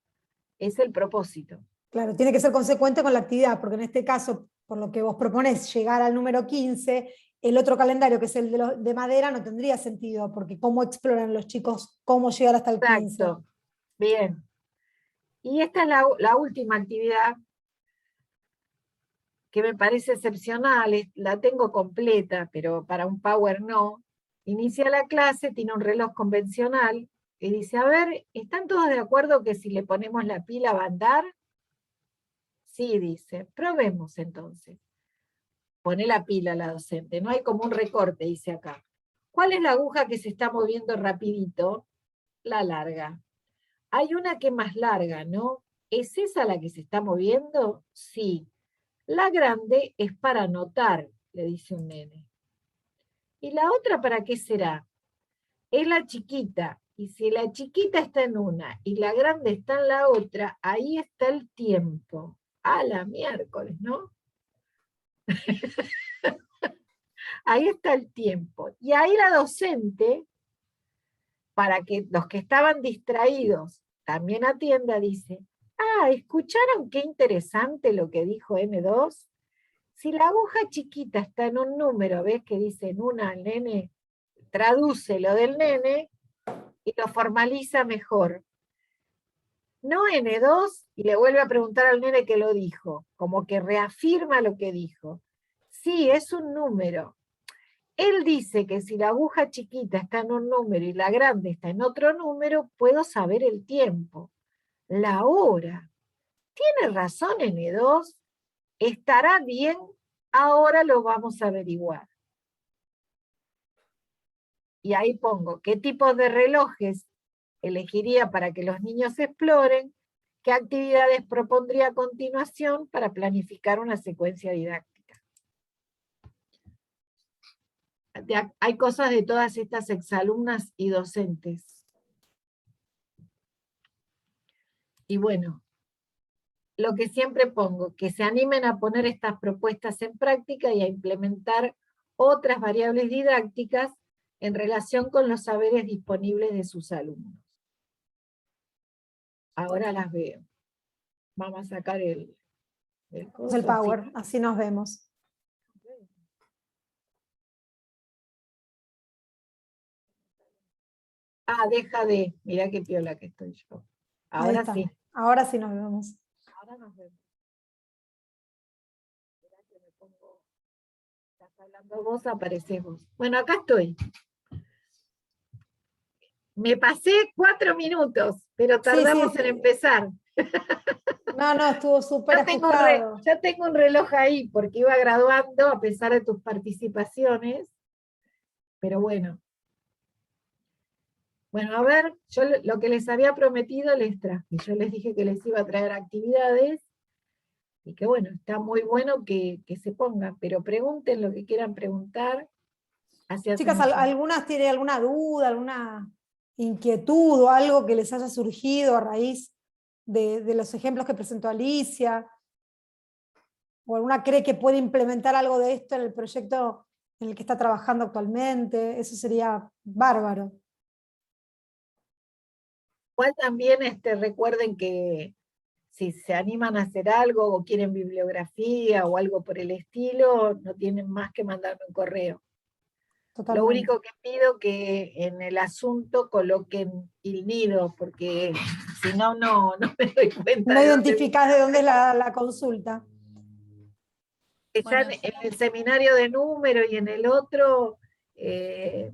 es el propósito. Claro, tiene que ser consecuente con la actividad, porque en este caso, por lo que vos proponés, llegar al número 15, el otro calendario, que es el de madera, no tendría sentido, porque ¿cómo exploran los chicos cómo llegar hasta el 15? Exacto. Bien. Y esta es la última actividad que me parece excepcional, la tengo completa, pero para un Power no. Inicia la clase, tiene un reloj convencional, y dice, a ver, ¿están todos de acuerdo que si le ponemos la pila va a andar? Sí, dice, probemos entonces. Pone la pila la docente, no hay como un recorte, dice acá. ¿Cuál es la aguja que se está moviendo rapidito? La larga. Hay una que es más larga, ¿no? ¿Es esa la que se está moviendo? Sí. La grande es para anotar, le dice un nene. ¿Y la otra para qué será? Es la chiquita. Y si la chiquita está en una y la grande está en la otra, ahí está el tiempo. A la miércoles, ¿no? Ahí está el tiempo. Y ahí la docente, para que los que estaban distraídos también atienda, dice, ¿escucharon qué interesante lo que dijo M2? Si la aguja chiquita está en un número, ¿ves que dice en una al nene? Traduce lo del nene y lo formaliza mejor. No N2, y le vuelve a preguntar al nene que lo dijo, como que reafirma lo que dijo. Sí, es un número. Él dice que si la aguja chiquita está en un número y la grande está en otro número, puedo saber el tiempo, la hora. ¿Tiene razón N2? ¿Estará bien Ahora lo vamos a averiguar. Y ahí pongo qué tipos de relojes elegiría para que los niños exploren, qué actividades propondría a continuación para planificar una secuencia didáctica. Hay cosas de todas estas exalumnas y docentes. Y bueno, lo que siempre pongo, que se animen a poner estas propuestas en práctica y a implementar otras variables didácticas en relación con los saberes disponibles de sus alumnos. Ahora las veo. Vamos a sacar el Power, sí. así nos vemos. Deja de, mirá qué piola que estoy yo. Ahora sí. Ahora sí nos vemos. Ahora nos vemos. Mirá que me pongo, estás hablando vos, apareces vos. Bueno, acá estoy. Me pasé 4 minutos, pero tardamos en empezar. No, estuvo súper ajustado. Ya tengo un reloj ahí, porque iba graduando a pesar de tus participaciones. Pero bueno. Bueno, a ver, yo lo que les había prometido les traje. Yo les dije que les iba a traer actividades. Y que bueno, está muy bueno que se pongan, pero pregunten lo que quieran preguntar. Chicas, ¿algunas tienen alguna duda, alguna inquietud o algo que les haya surgido a raíz de los ejemplos que presentó Alicia? ¿O alguna cree que puede implementar algo de esto en el proyecto en el que está trabajando actualmente? Eso sería bárbaro. Igual también recuerden que si se animan a hacer algo o quieren bibliografía o algo por el estilo, no tienen más que mandarme un correo. Totalmente. Lo único que pido que en el asunto coloquen el nido, porque si no, no me doy cuenta. No identificás de dónde es la consulta. Bueno, en el seminario de número y en el otro,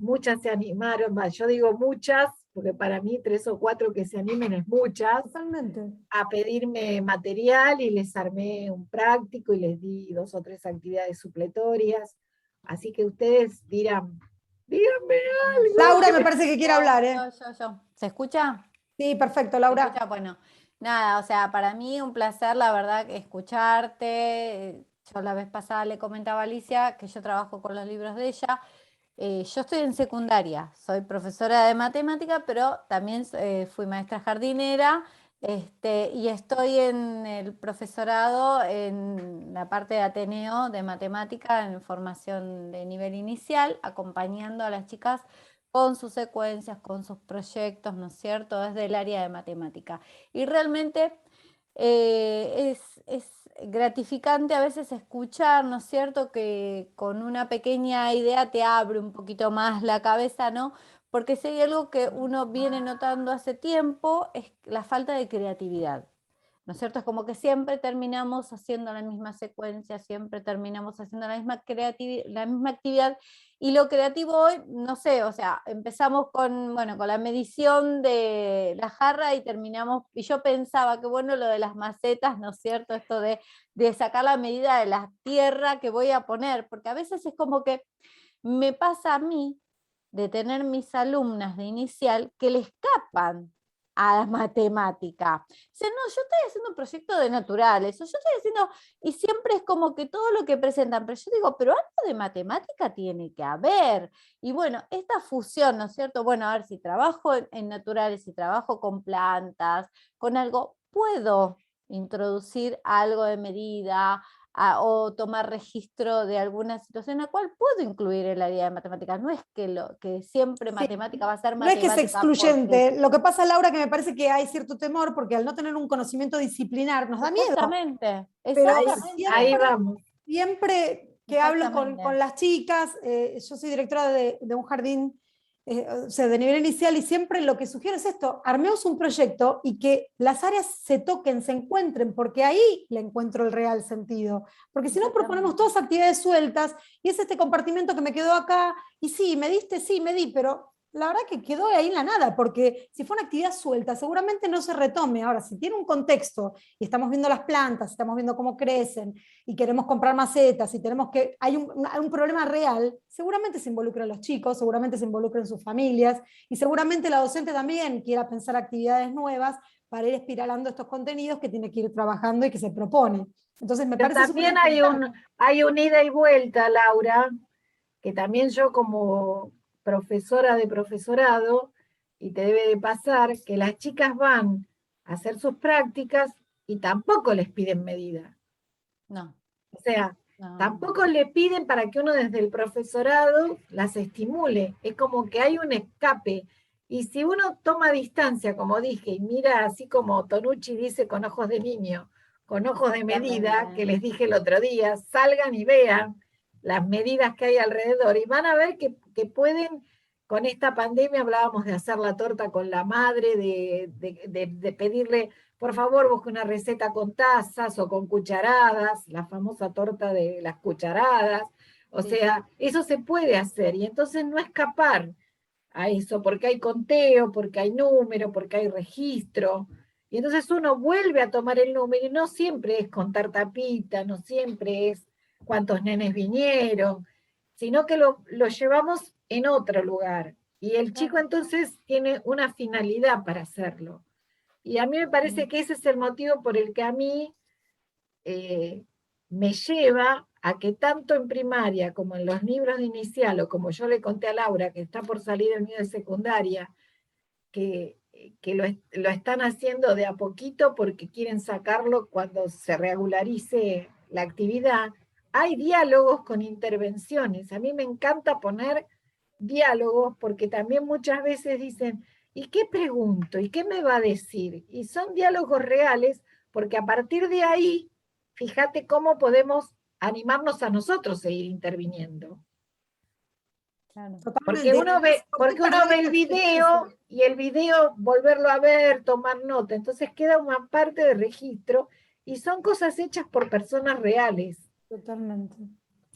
muchas se animaron, yo digo muchas, porque para mí 3 o 4 que se animen es muchas. Totalmente. A pedirme material y les armé un práctico y les di 2 o 3 actividades supletorias. Así que ustedes dirán, díganme algo. Laura me parece que quiere hablar, ¿eh? Yo. ¿Se escucha? Sí, perfecto, Laura. ¿Se escucha? Bueno, nada, o sea, para mí un placer, la verdad, escucharte. Yo la vez pasada le comentaba a Alicia que yo trabajo con los libros de ella. Yo estoy en secundaria, soy profesora de matemática, pero también fui maestra jardinera, y estoy en el profesorado en la parte de Ateneo de matemática en formación de nivel inicial, acompañando a las chicas con sus secuencias, con sus proyectos, ¿no es cierto?, desde el área de matemática. Y realmente es gratificante a veces escuchar, ¿no es cierto?, que con una pequeña idea te abre un poquito más la cabeza, ¿no? Porque si hay algo que uno viene notando hace tiempo es la falta de creatividad, ¿no es cierto? Es como que siempre terminamos haciendo la misma secuencia, siempre terminamos haciendo la misma actividad, y lo creativo hoy, no sé, o sea, empezamos con la medición de la jarra y terminamos, y yo pensaba que bueno lo de las macetas, ¿no es cierto? Esto de sacar la medida de la tierra que voy a poner, porque a veces es como que me pasa a mí de tener mis alumnas de inicial que le escapan a la matemática. Dicen, no, yo estoy haciendo un proyecto de naturales, o yo estoy haciendo, y siempre es como que todo lo que presentan, pero yo digo, pero algo de matemática tiene que haber. Y bueno, esta fusión, ¿no es cierto? Bueno, a ver, si trabajo en naturales, si trabajo con plantas, con algo, puedo introducir algo de medida, o tomar registro de alguna situación en la cual puedo incluir el área de matemáticas. No es que siempre matemática va a ser matemática. No es que es excluyente. Lo que pasa, Laura, que me parece que hay cierto temor, porque al no tener un conocimiento disciplinar nos da miedo. Exactamente. Ahí vamos. Siempre que hablo con las chicas, yo soy directora de un jardín de nivel inicial, y siempre lo que sugiero es esto: armemos un proyecto y que las áreas se toquen, se encuentren, porque ahí le encuentro el real sentido. Porque si no, proponemos todas actividades sueltas, y es este compartimento que me quedó acá, y sí, me diste, sí, me di, pero la verdad que quedó ahí en la nada, porque si fue una actividad suelta, seguramente no se retome. Ahora, si tiene un contexto y estamos viendo las plantas, estamos viendo cómo crecen y queremos comprar macetas y tenemos que, hay un problema real, seguramente se involucran los chicos, seguramente se involucran sus familias y seguramente la docente también quiera pensar actividades nuevas para ir espiralando estos contenidos que tiene que ir trabajando y que se propone. Entonces me parece también hay un ida y vuelta, Laura, que también yo como profesora de profesorado, y te debe de pasar, que las chicas van a hacer sus prácticas y tampoco les piden medida. No. O sea, No. tampoco le piden para que uno desde el profesorado las estimule. Es como que hay un escape. Y si uno toma distancia, como dije, y mira así como Tonucci dice con ojos de niño, con ojos de medida, que les dije el otro día, salgan y vean las medidas que hay alrededor y van a ver que pueden, con esta pandemia hablábamos de hacer la torta con la madre, de pedirle, por favor, busque una receta con tazas o con cucharadas, la famosa torta de las cucharadas. O sea, eso se puede hacer y entonces no escapar a eso, porque hay conteo, porque hay número, porque hay registro. Y entonces uno vuelve a tomar el número y no siempre es contar tapita, no siempre es cuántos nenes vinieron, sino que lo llevamos en otro lugar. Y el chico entonces tiene una finalidad para hacerlo. Y a mí me parece que ese es el motivo por el que a mí me lleva a que tanto en primaria como en los libros de inicial, o como yo le conté a Laura, que está por salir el mío de secundaria, que lo están haciendo de a poquito porque quieren sacarlo cuando se regularice la actividad, hay diálogos con intervenciones. A mí me encanta poner diálogos porque también muchas veces dicen, ¿y qué pregunto? ¿Y qué me va a decir? Y son diálogos reales porque a partir de ahí, fíjate cómo podemos animarnos a nosotros a ir interviniendo. Claro. Porque uno ve el video y el video volverlo a ver, tomar nota, entonces queda una parte de registro y son cosas hechas por personas reales. Totalmente.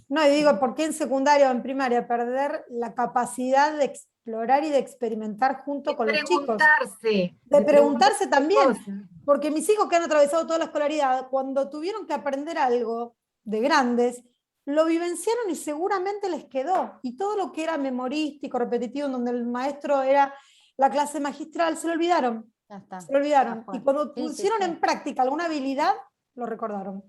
No, y digo, ¿por qué en secundaria o en primaria perder la capacidad de explorar y de experimentar junto con los chicos? De preguntarse también. Porque mis hijos que han atravesado toda la escolaridad, cuando tuvieron que aprender algo de grandes, lo vivenciaron y seguramente les quedó. Y todo lo que era memorístico, repetitivo, en donde el maestro era la clase magistral, se lo olvidaron. Ya está. Se lo olvidaron. Y cuando pusieron en práctica alguna habilidad, lo recordaron.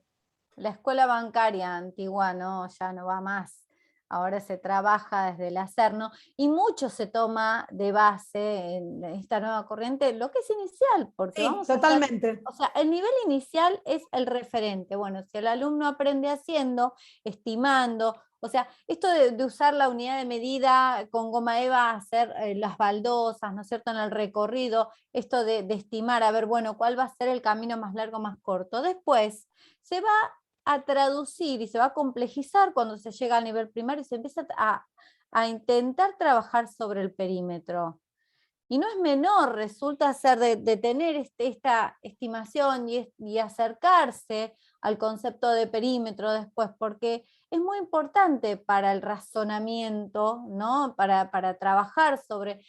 La escuela bancaria antigua ya no va más. Ahora se trabaja desde el hacer, ¿no? Y mucho se toma de base en esta nueva corriente lo que es inicial, porque sí, totalmente. O sea, el nivel inicial es el referente. Bueno, si el alumno aprende haciendo, estimando, o sea, esto de usar la unidad de medida con goma eva, hacer las baldosas, ¿no es cierto?, en el recorrido, esto de estimar, a ver, bueno, cuál va a ser el camino más largo, más corto. Después se va a traducir y se va a complejizar cuando se llega al nivel primario y se empieza a intentar trabajar sobre el perímetro. Y no es menor, resulta ser de tener esta estimación y acercarse al concepto de perímetro después, porque es muy importante para el razonamiento, ¿no? Para trabajar sobre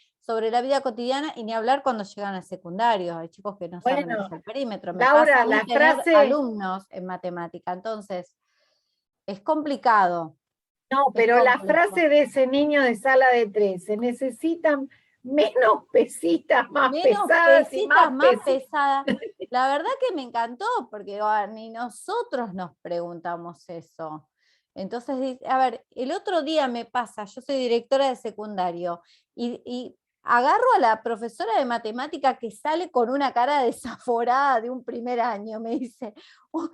la vida cotidiana, y ni hablar cuando llegan al secundario. Hay chicos que no saben lo que es el perímetro. Me Laura, pasa a mí tener alumnos en matemática, entonces es complicado. No, pero la frase de ese niño de sala de 3, se necesitan menos pesitas, más pesadas y más pesadas. La verdad que me encantó, porque ni nosotros nos preguntamos eso. Entonces, a ver, el otro día me pasa, yo soy directora de secundario, y agarro a la profesora de matemática que sale con una cara desaforada de un primer año, me dice, 2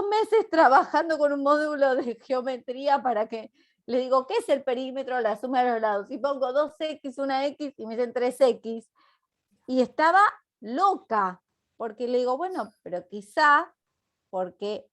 meses trabajando con un módulo de geometría para que... Le digo, ¿qué es el perímetro? La suma de los lados. Y pongo 2x, una x, y me dicen 3x. Y estaba loca, porque le digo, bueno, pero quizá porque...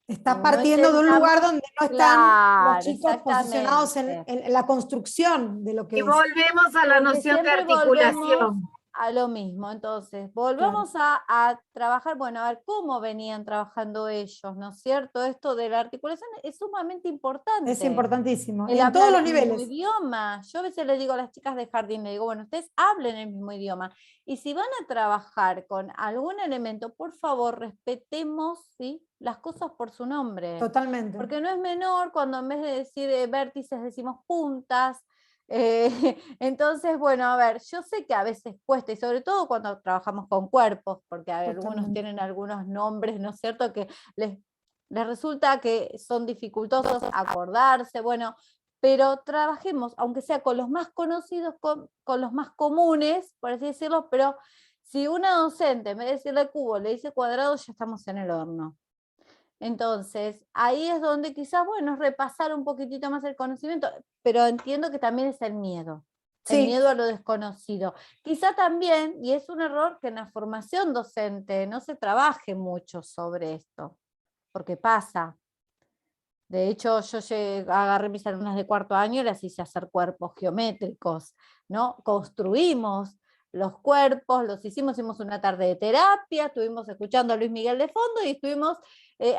Está partiendo de un lugar donde no están los chicos posicionados en la construcción de lo que es. Y volvemos a la noción de articulación. a lo mismo. Entonces, volvamos a trabajar, bueno, a ver cómo venían trabajando ellos, ¿no es cierto? Esto de la articulación es sumamente importante. Es importantísimo, El en todos los hablar el mismo niveles. idioma. Yo a veces les digo a las chicas de jardín, les digo, bueno, ustedes hablen el mismo idioma. Y si van a trabajar con algún elemento, por favor, respetemos, ¿sí?, las cosas por su nombre. Totalmente. Porque no es menor cuando en vez de decir vértices decimos puntas. Entonces, bueno, a ver, yo sé que a veces cuesta, y sobre todo cuando trabajamos con cuerpos, porque algunos tienen algunos nombres, ¿no es cierto?, que les resulta que son dificultosos acordarse, bueno, pero trabajemos, aunque sea con los más conocidos, con los más comunes, por así decirlo, pero si una docente, en vez de decirle cubo, le dice cuadrado, ya estamos en el horno. Entonces, ahí es donde quizás, bueno, repasar un poquitito más el conocimiento, pero entiendo que también es el miedo a lo desconocido. Quizá también, y es un error, que en la formación docente no se trabaje mucho sobre esto, porque pasa. De hecho, yo agarré mis alumnas de 4º año y las hice hacer cuerpos geométricos, ¿no? Construimos los cuerpos, hicimos una tarde de terapia, estuvimos escuchando a Luis Miguel de fondo y estuvimos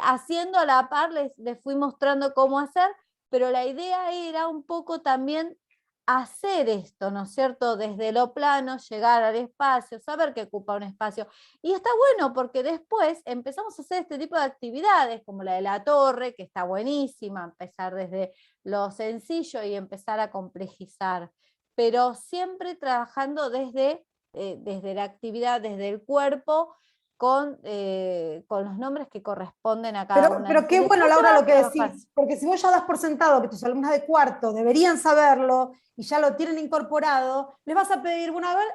haciendo a la par, les fui mostrando cómo hacer, pero la idea era un poco también hacer esto, ¿no es cierto? Desde lo plano, llegar al espacio, saber que ocupa un espacio. Y está bueno porque después empezamos a hacer este tipo de actividades, como la de la torre, que está buenísima, empezar desde lo sencillo y empezar a complejizar, pero siempre trabajando desde la actividad, desde el cuerpo, con los nombres que corresponden a cada una. Pero qué bueno, Laura, lo que decís, porque si vos ya das por sentado que tus alumnas de 4º deberían saberlo y ya lo tienen incorporado, les vas a pedir, bueno, a ver,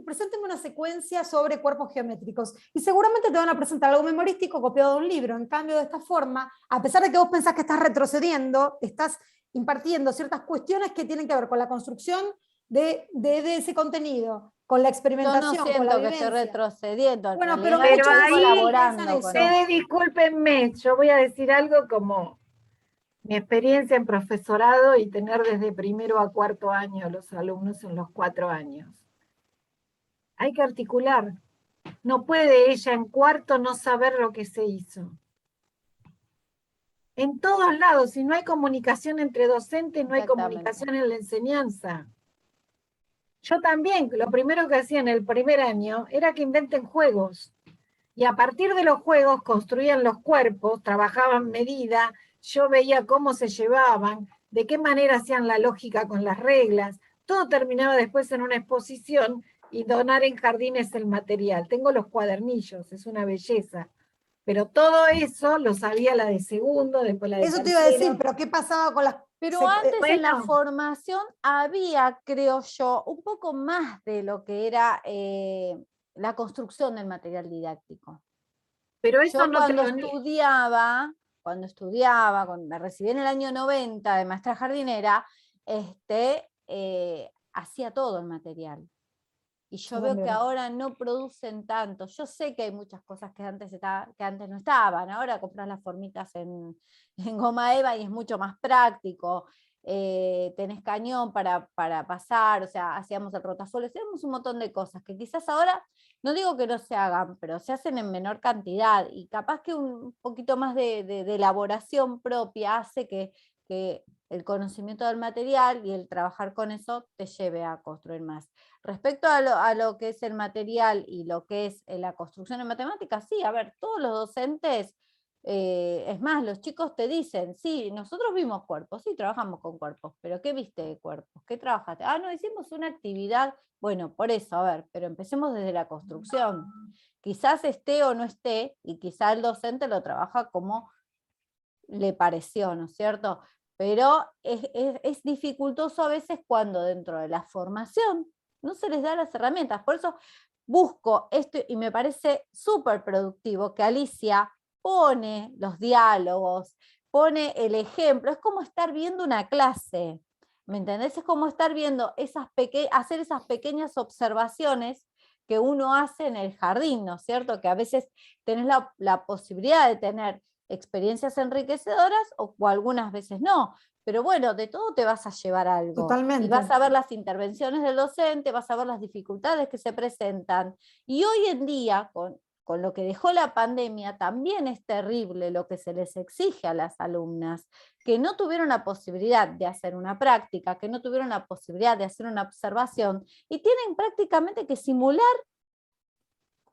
preséntenme una secuencia sobre cuerpos geométricos, y seguramente te van a presentar algo memorístico copiado de un libro. En cambio, de esta forma, a pesar de que vos pensás que estás retrocediendo, estás impartiendo ciertas cuestiones que tienen que ver con la construcción de ese contenido, con la experimentación, yo no siento con la que vivencia. estoy retrocediendo. Bueno, pero ahí, ustedes discúlpenme, yo voy a decir algo como mi experiencia en profesorado y tener desde 1º a 4º año los alumnos en los 4 años. Hay que articular. No puede ella en 4º no saber lo que se hizo. En todos lados, si no hay comunicación entre docentes, no hay comunicación en la enseñanza. Yo también, lo primero que hacía en el 1er año era que inventen juegos. Y a partir de los juegos construían los cuerpos, trabajaban medida, yo veía cómo se llevaban, de qué manera hacían la lógica con las reglas. Todo terminaba después en una exposición y donar en jardines el material. Tengo los cuadernillos, es una belleza. Pero todo eso lo sabía la de 2º, después la de 3º. Eso te iba a decir, pero ¿qué pasaba con las... Pero antes en la formación había, creo yo, un poco más de lo que era la construcción del material didáctico. Pero eso yo no cuando me recibí en el año 90 de maestra jardinera, hacía todo el material. Y yo veo que ahora no producen tanto. Yo sé que hay muchas cosas que antes no estaban. Ahora compras las formitas en goma eva y es mucho más práctico. Tenés cañón para pasar, o sea, hacíamos el rotafolio, hacíamos un montón de cosas que quizás ahora, no digo que no se hagan, pero se hacen en menor cantidad, y capaz que un poquito más de elaboración propia hace que el conocimiento del material y el trabajar con eso te lleve a construir más. Respecto a lo que es el material y lo que es la construcción en matemáticas, sí, a ver, todos los docentes, es más, los chicos te dicen, sí, nosotros vimos cuerpos, sí, trabajamos con cuerpos, pero ¿qué viste de cuerpos? ¿Qué trabajaste? Ah, no, hicimos una actividad, bueno, por eso, a ver, pero empecemos desde la construcción. Quizás esté o no esté, y quizás el docente lo trabaja como le pareció, ¿no es cierto? Pero es dificultoso a veces cuando dentro de la formación no se les da las herramientas. Por eso busco esto, y me parece súper productivo que Alicia pone los diálogos, pone el ejemplo. Es como estar viendo una clase, ¿me entendés? Es como estar viendo hacer esas pequeñas observaciones que uno hace en el jardín, ¿no es cierto? Que a veces tenés la posibilidad de tener experiencias enriquecedoras o algunas veces no. Pero bueno, de todo te vas a llevar algo. Totalmente. Y vas a ver las intervenciones del docente, vas a ver las dificultades que se presentan. Y hoy en día, con lo que dejó la pandemia, también es terrible lo que se les exige a las alumnas, que no tuvieron la posibilidad de hacer una práctica, que no tuvieron la posibilidad de hacer una observación, y tienen prácticamente que simular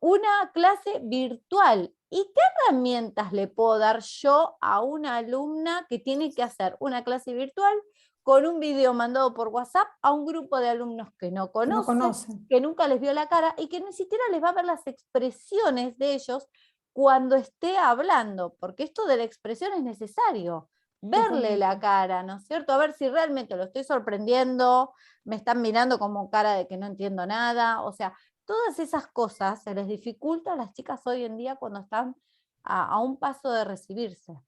una clase virtual. ¿Y qué herramientas le puedo dar yo a una alumna que tiene que hacer una clase virtual con un video mandado por WhatsApp a un grupo de alumnos que no conocen, que nunca les vio la cara y que ni siquiera les va a ver las expresiones de ellos cuando esté hablando? Porque esto de la expresión es necesario, verle la cara, ¿no es cierto? A ver si realmente lo estoy sorprendiendo, me están mirando como cara de que no entiendo nada, o sea, todas esas cosas se les dificulta a las chicas hoy en día cuando están a un paso de recibirse.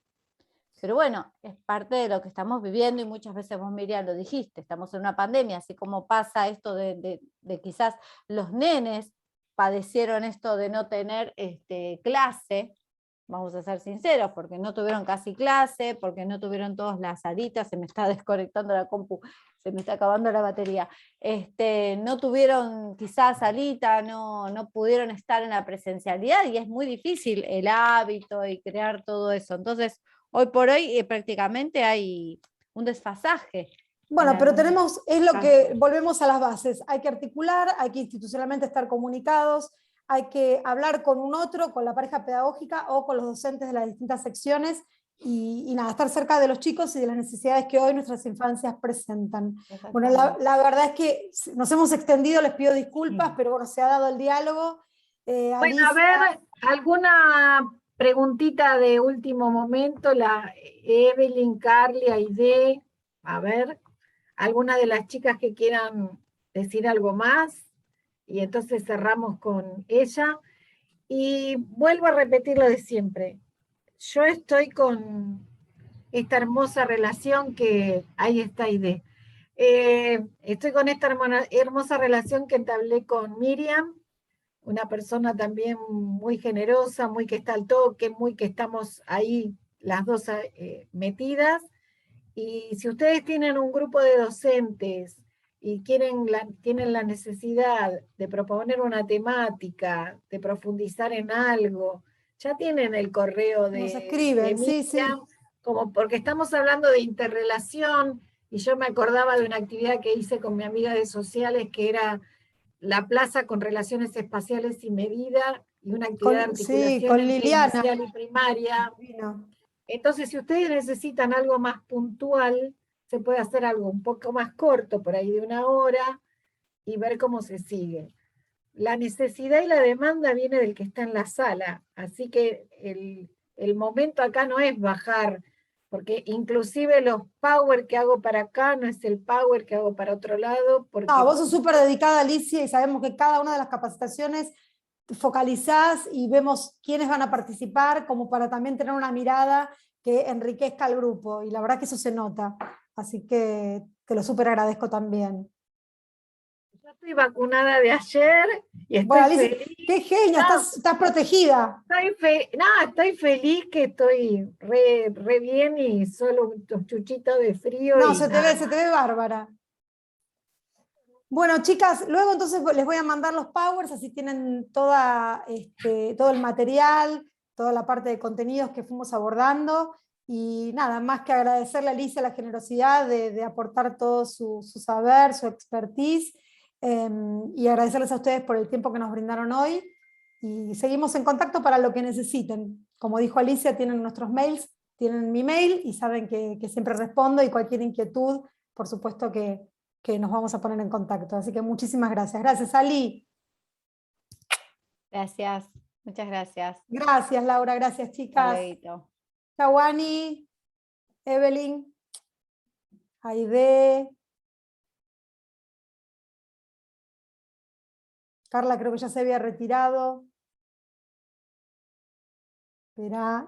Pero bueno, es parte de lo que estamos viviendo y muchas veces vos, Miriam, lo dijiste, estamos en una pandemia, así como pasa esto de quizás los nenes padecieron esto de no tener clase, vamos a ser sinceros, porque no tuvieron casi clase, porque no tuvieron todas las salitas, se me está desconectando la compu, se me está acabando la batería, no tuvieron quizás salita, no pudieron estar en la presencialidad y es muy difícil el hábito y crear todo eso. Entonces, hoy por hoy prácticamente hay un desfasaje. Bueno, pero tenemos, es lo que, volvemos a las bases, hay que articular, hay que institucionalmente estar comunicados, hay que hablar con un otro, con la pareja pedagógica o con los docentes de las distintas secciones y nada, estar cerca de los chicos y de las necesidades que hoy nuestras infancias presentan. Bueno, la verdad es que nos hemos extendido, les pido disculpas, pero bueno, se ha dado el diálogo. Bueno, Alicia, a ver, alguna preguntita de último momento, la Evelyn, Carly, Aide, a ver, alguna de las chicas que quieran decir algo más, y entonces cerramos con ella. Y vuelvo a repetir lo de siempre. Yo estoy con esta hermosa relación que ahí está Aide. Estoy con esta hermosa relación que entablé con Miriam, una persona también muy generosa, muy que está al toque, muy que estamos ahí las dos metidas. Y si ustedes tienen un grupo de docentes y tienen la necesidad de proponer una temática, de profundizar en algo, ya tienen el correo nos de escriben, Miriam, sí. como porque estamos hablando de interrelación, y yo me acordaba de una actividad que hice con mi amiga de sociales, que era la plaza con relaciones espaciales y medida, y una actividad de articulación con entre Liliana. inicial y primaria. Entonces, si ustedes necesitan algo más puntual, se puede hacer algo un poco más corto, por ahí de 1 hora, y ver cómo se sigue. La necesidad y la demanda viene del que está en la sala, así que el momento acá no es bajar, porque inclusive los power que hago para acá no es el power que hago para otro lado. Porque no, vos sos súper dedicada, Alicia, y sabemos que cada una de las capacitaciones focalizás y vemos quiénes van a participar, como para también tener una mirada que enriquezca al grupo, y la verdad que eso se nota, así que te lo súper agradezco también. Yo estoy vacunada de ayer y estoy bueno, Alicia, feliz. qué genia, estás protegida. Estoy feliz, que estoy re bien y solo un chuchito de frío. No, y se te ve bárbara. Bueno, chicas, luego entonces les voy a mandar los powers, así tienen todo el material, toda la parte de contenidos que fuimos abordando, y nada, más que agradecerle a Alicia la generosidad de aportar todo su saber, su expertise, y agradecerles a ustedes por el tiempo que nos brindaron hoy, y seguimos en contacto para lo que necesiten. Como dijo Alicia, tienen nuestros mails, tienen mi mail, y saben que siempre respondo, y cualquier inquietud, por supuesto que nos vamos a poner en contacto. Así que muchísimas gracias. Gracias, Ali. Gracias, muchas gracias. Gracias, Laura. Gracias, chicas. Chau, Ani, Evelyn, Aide. Carla creo que ya se había retirado. Esperá.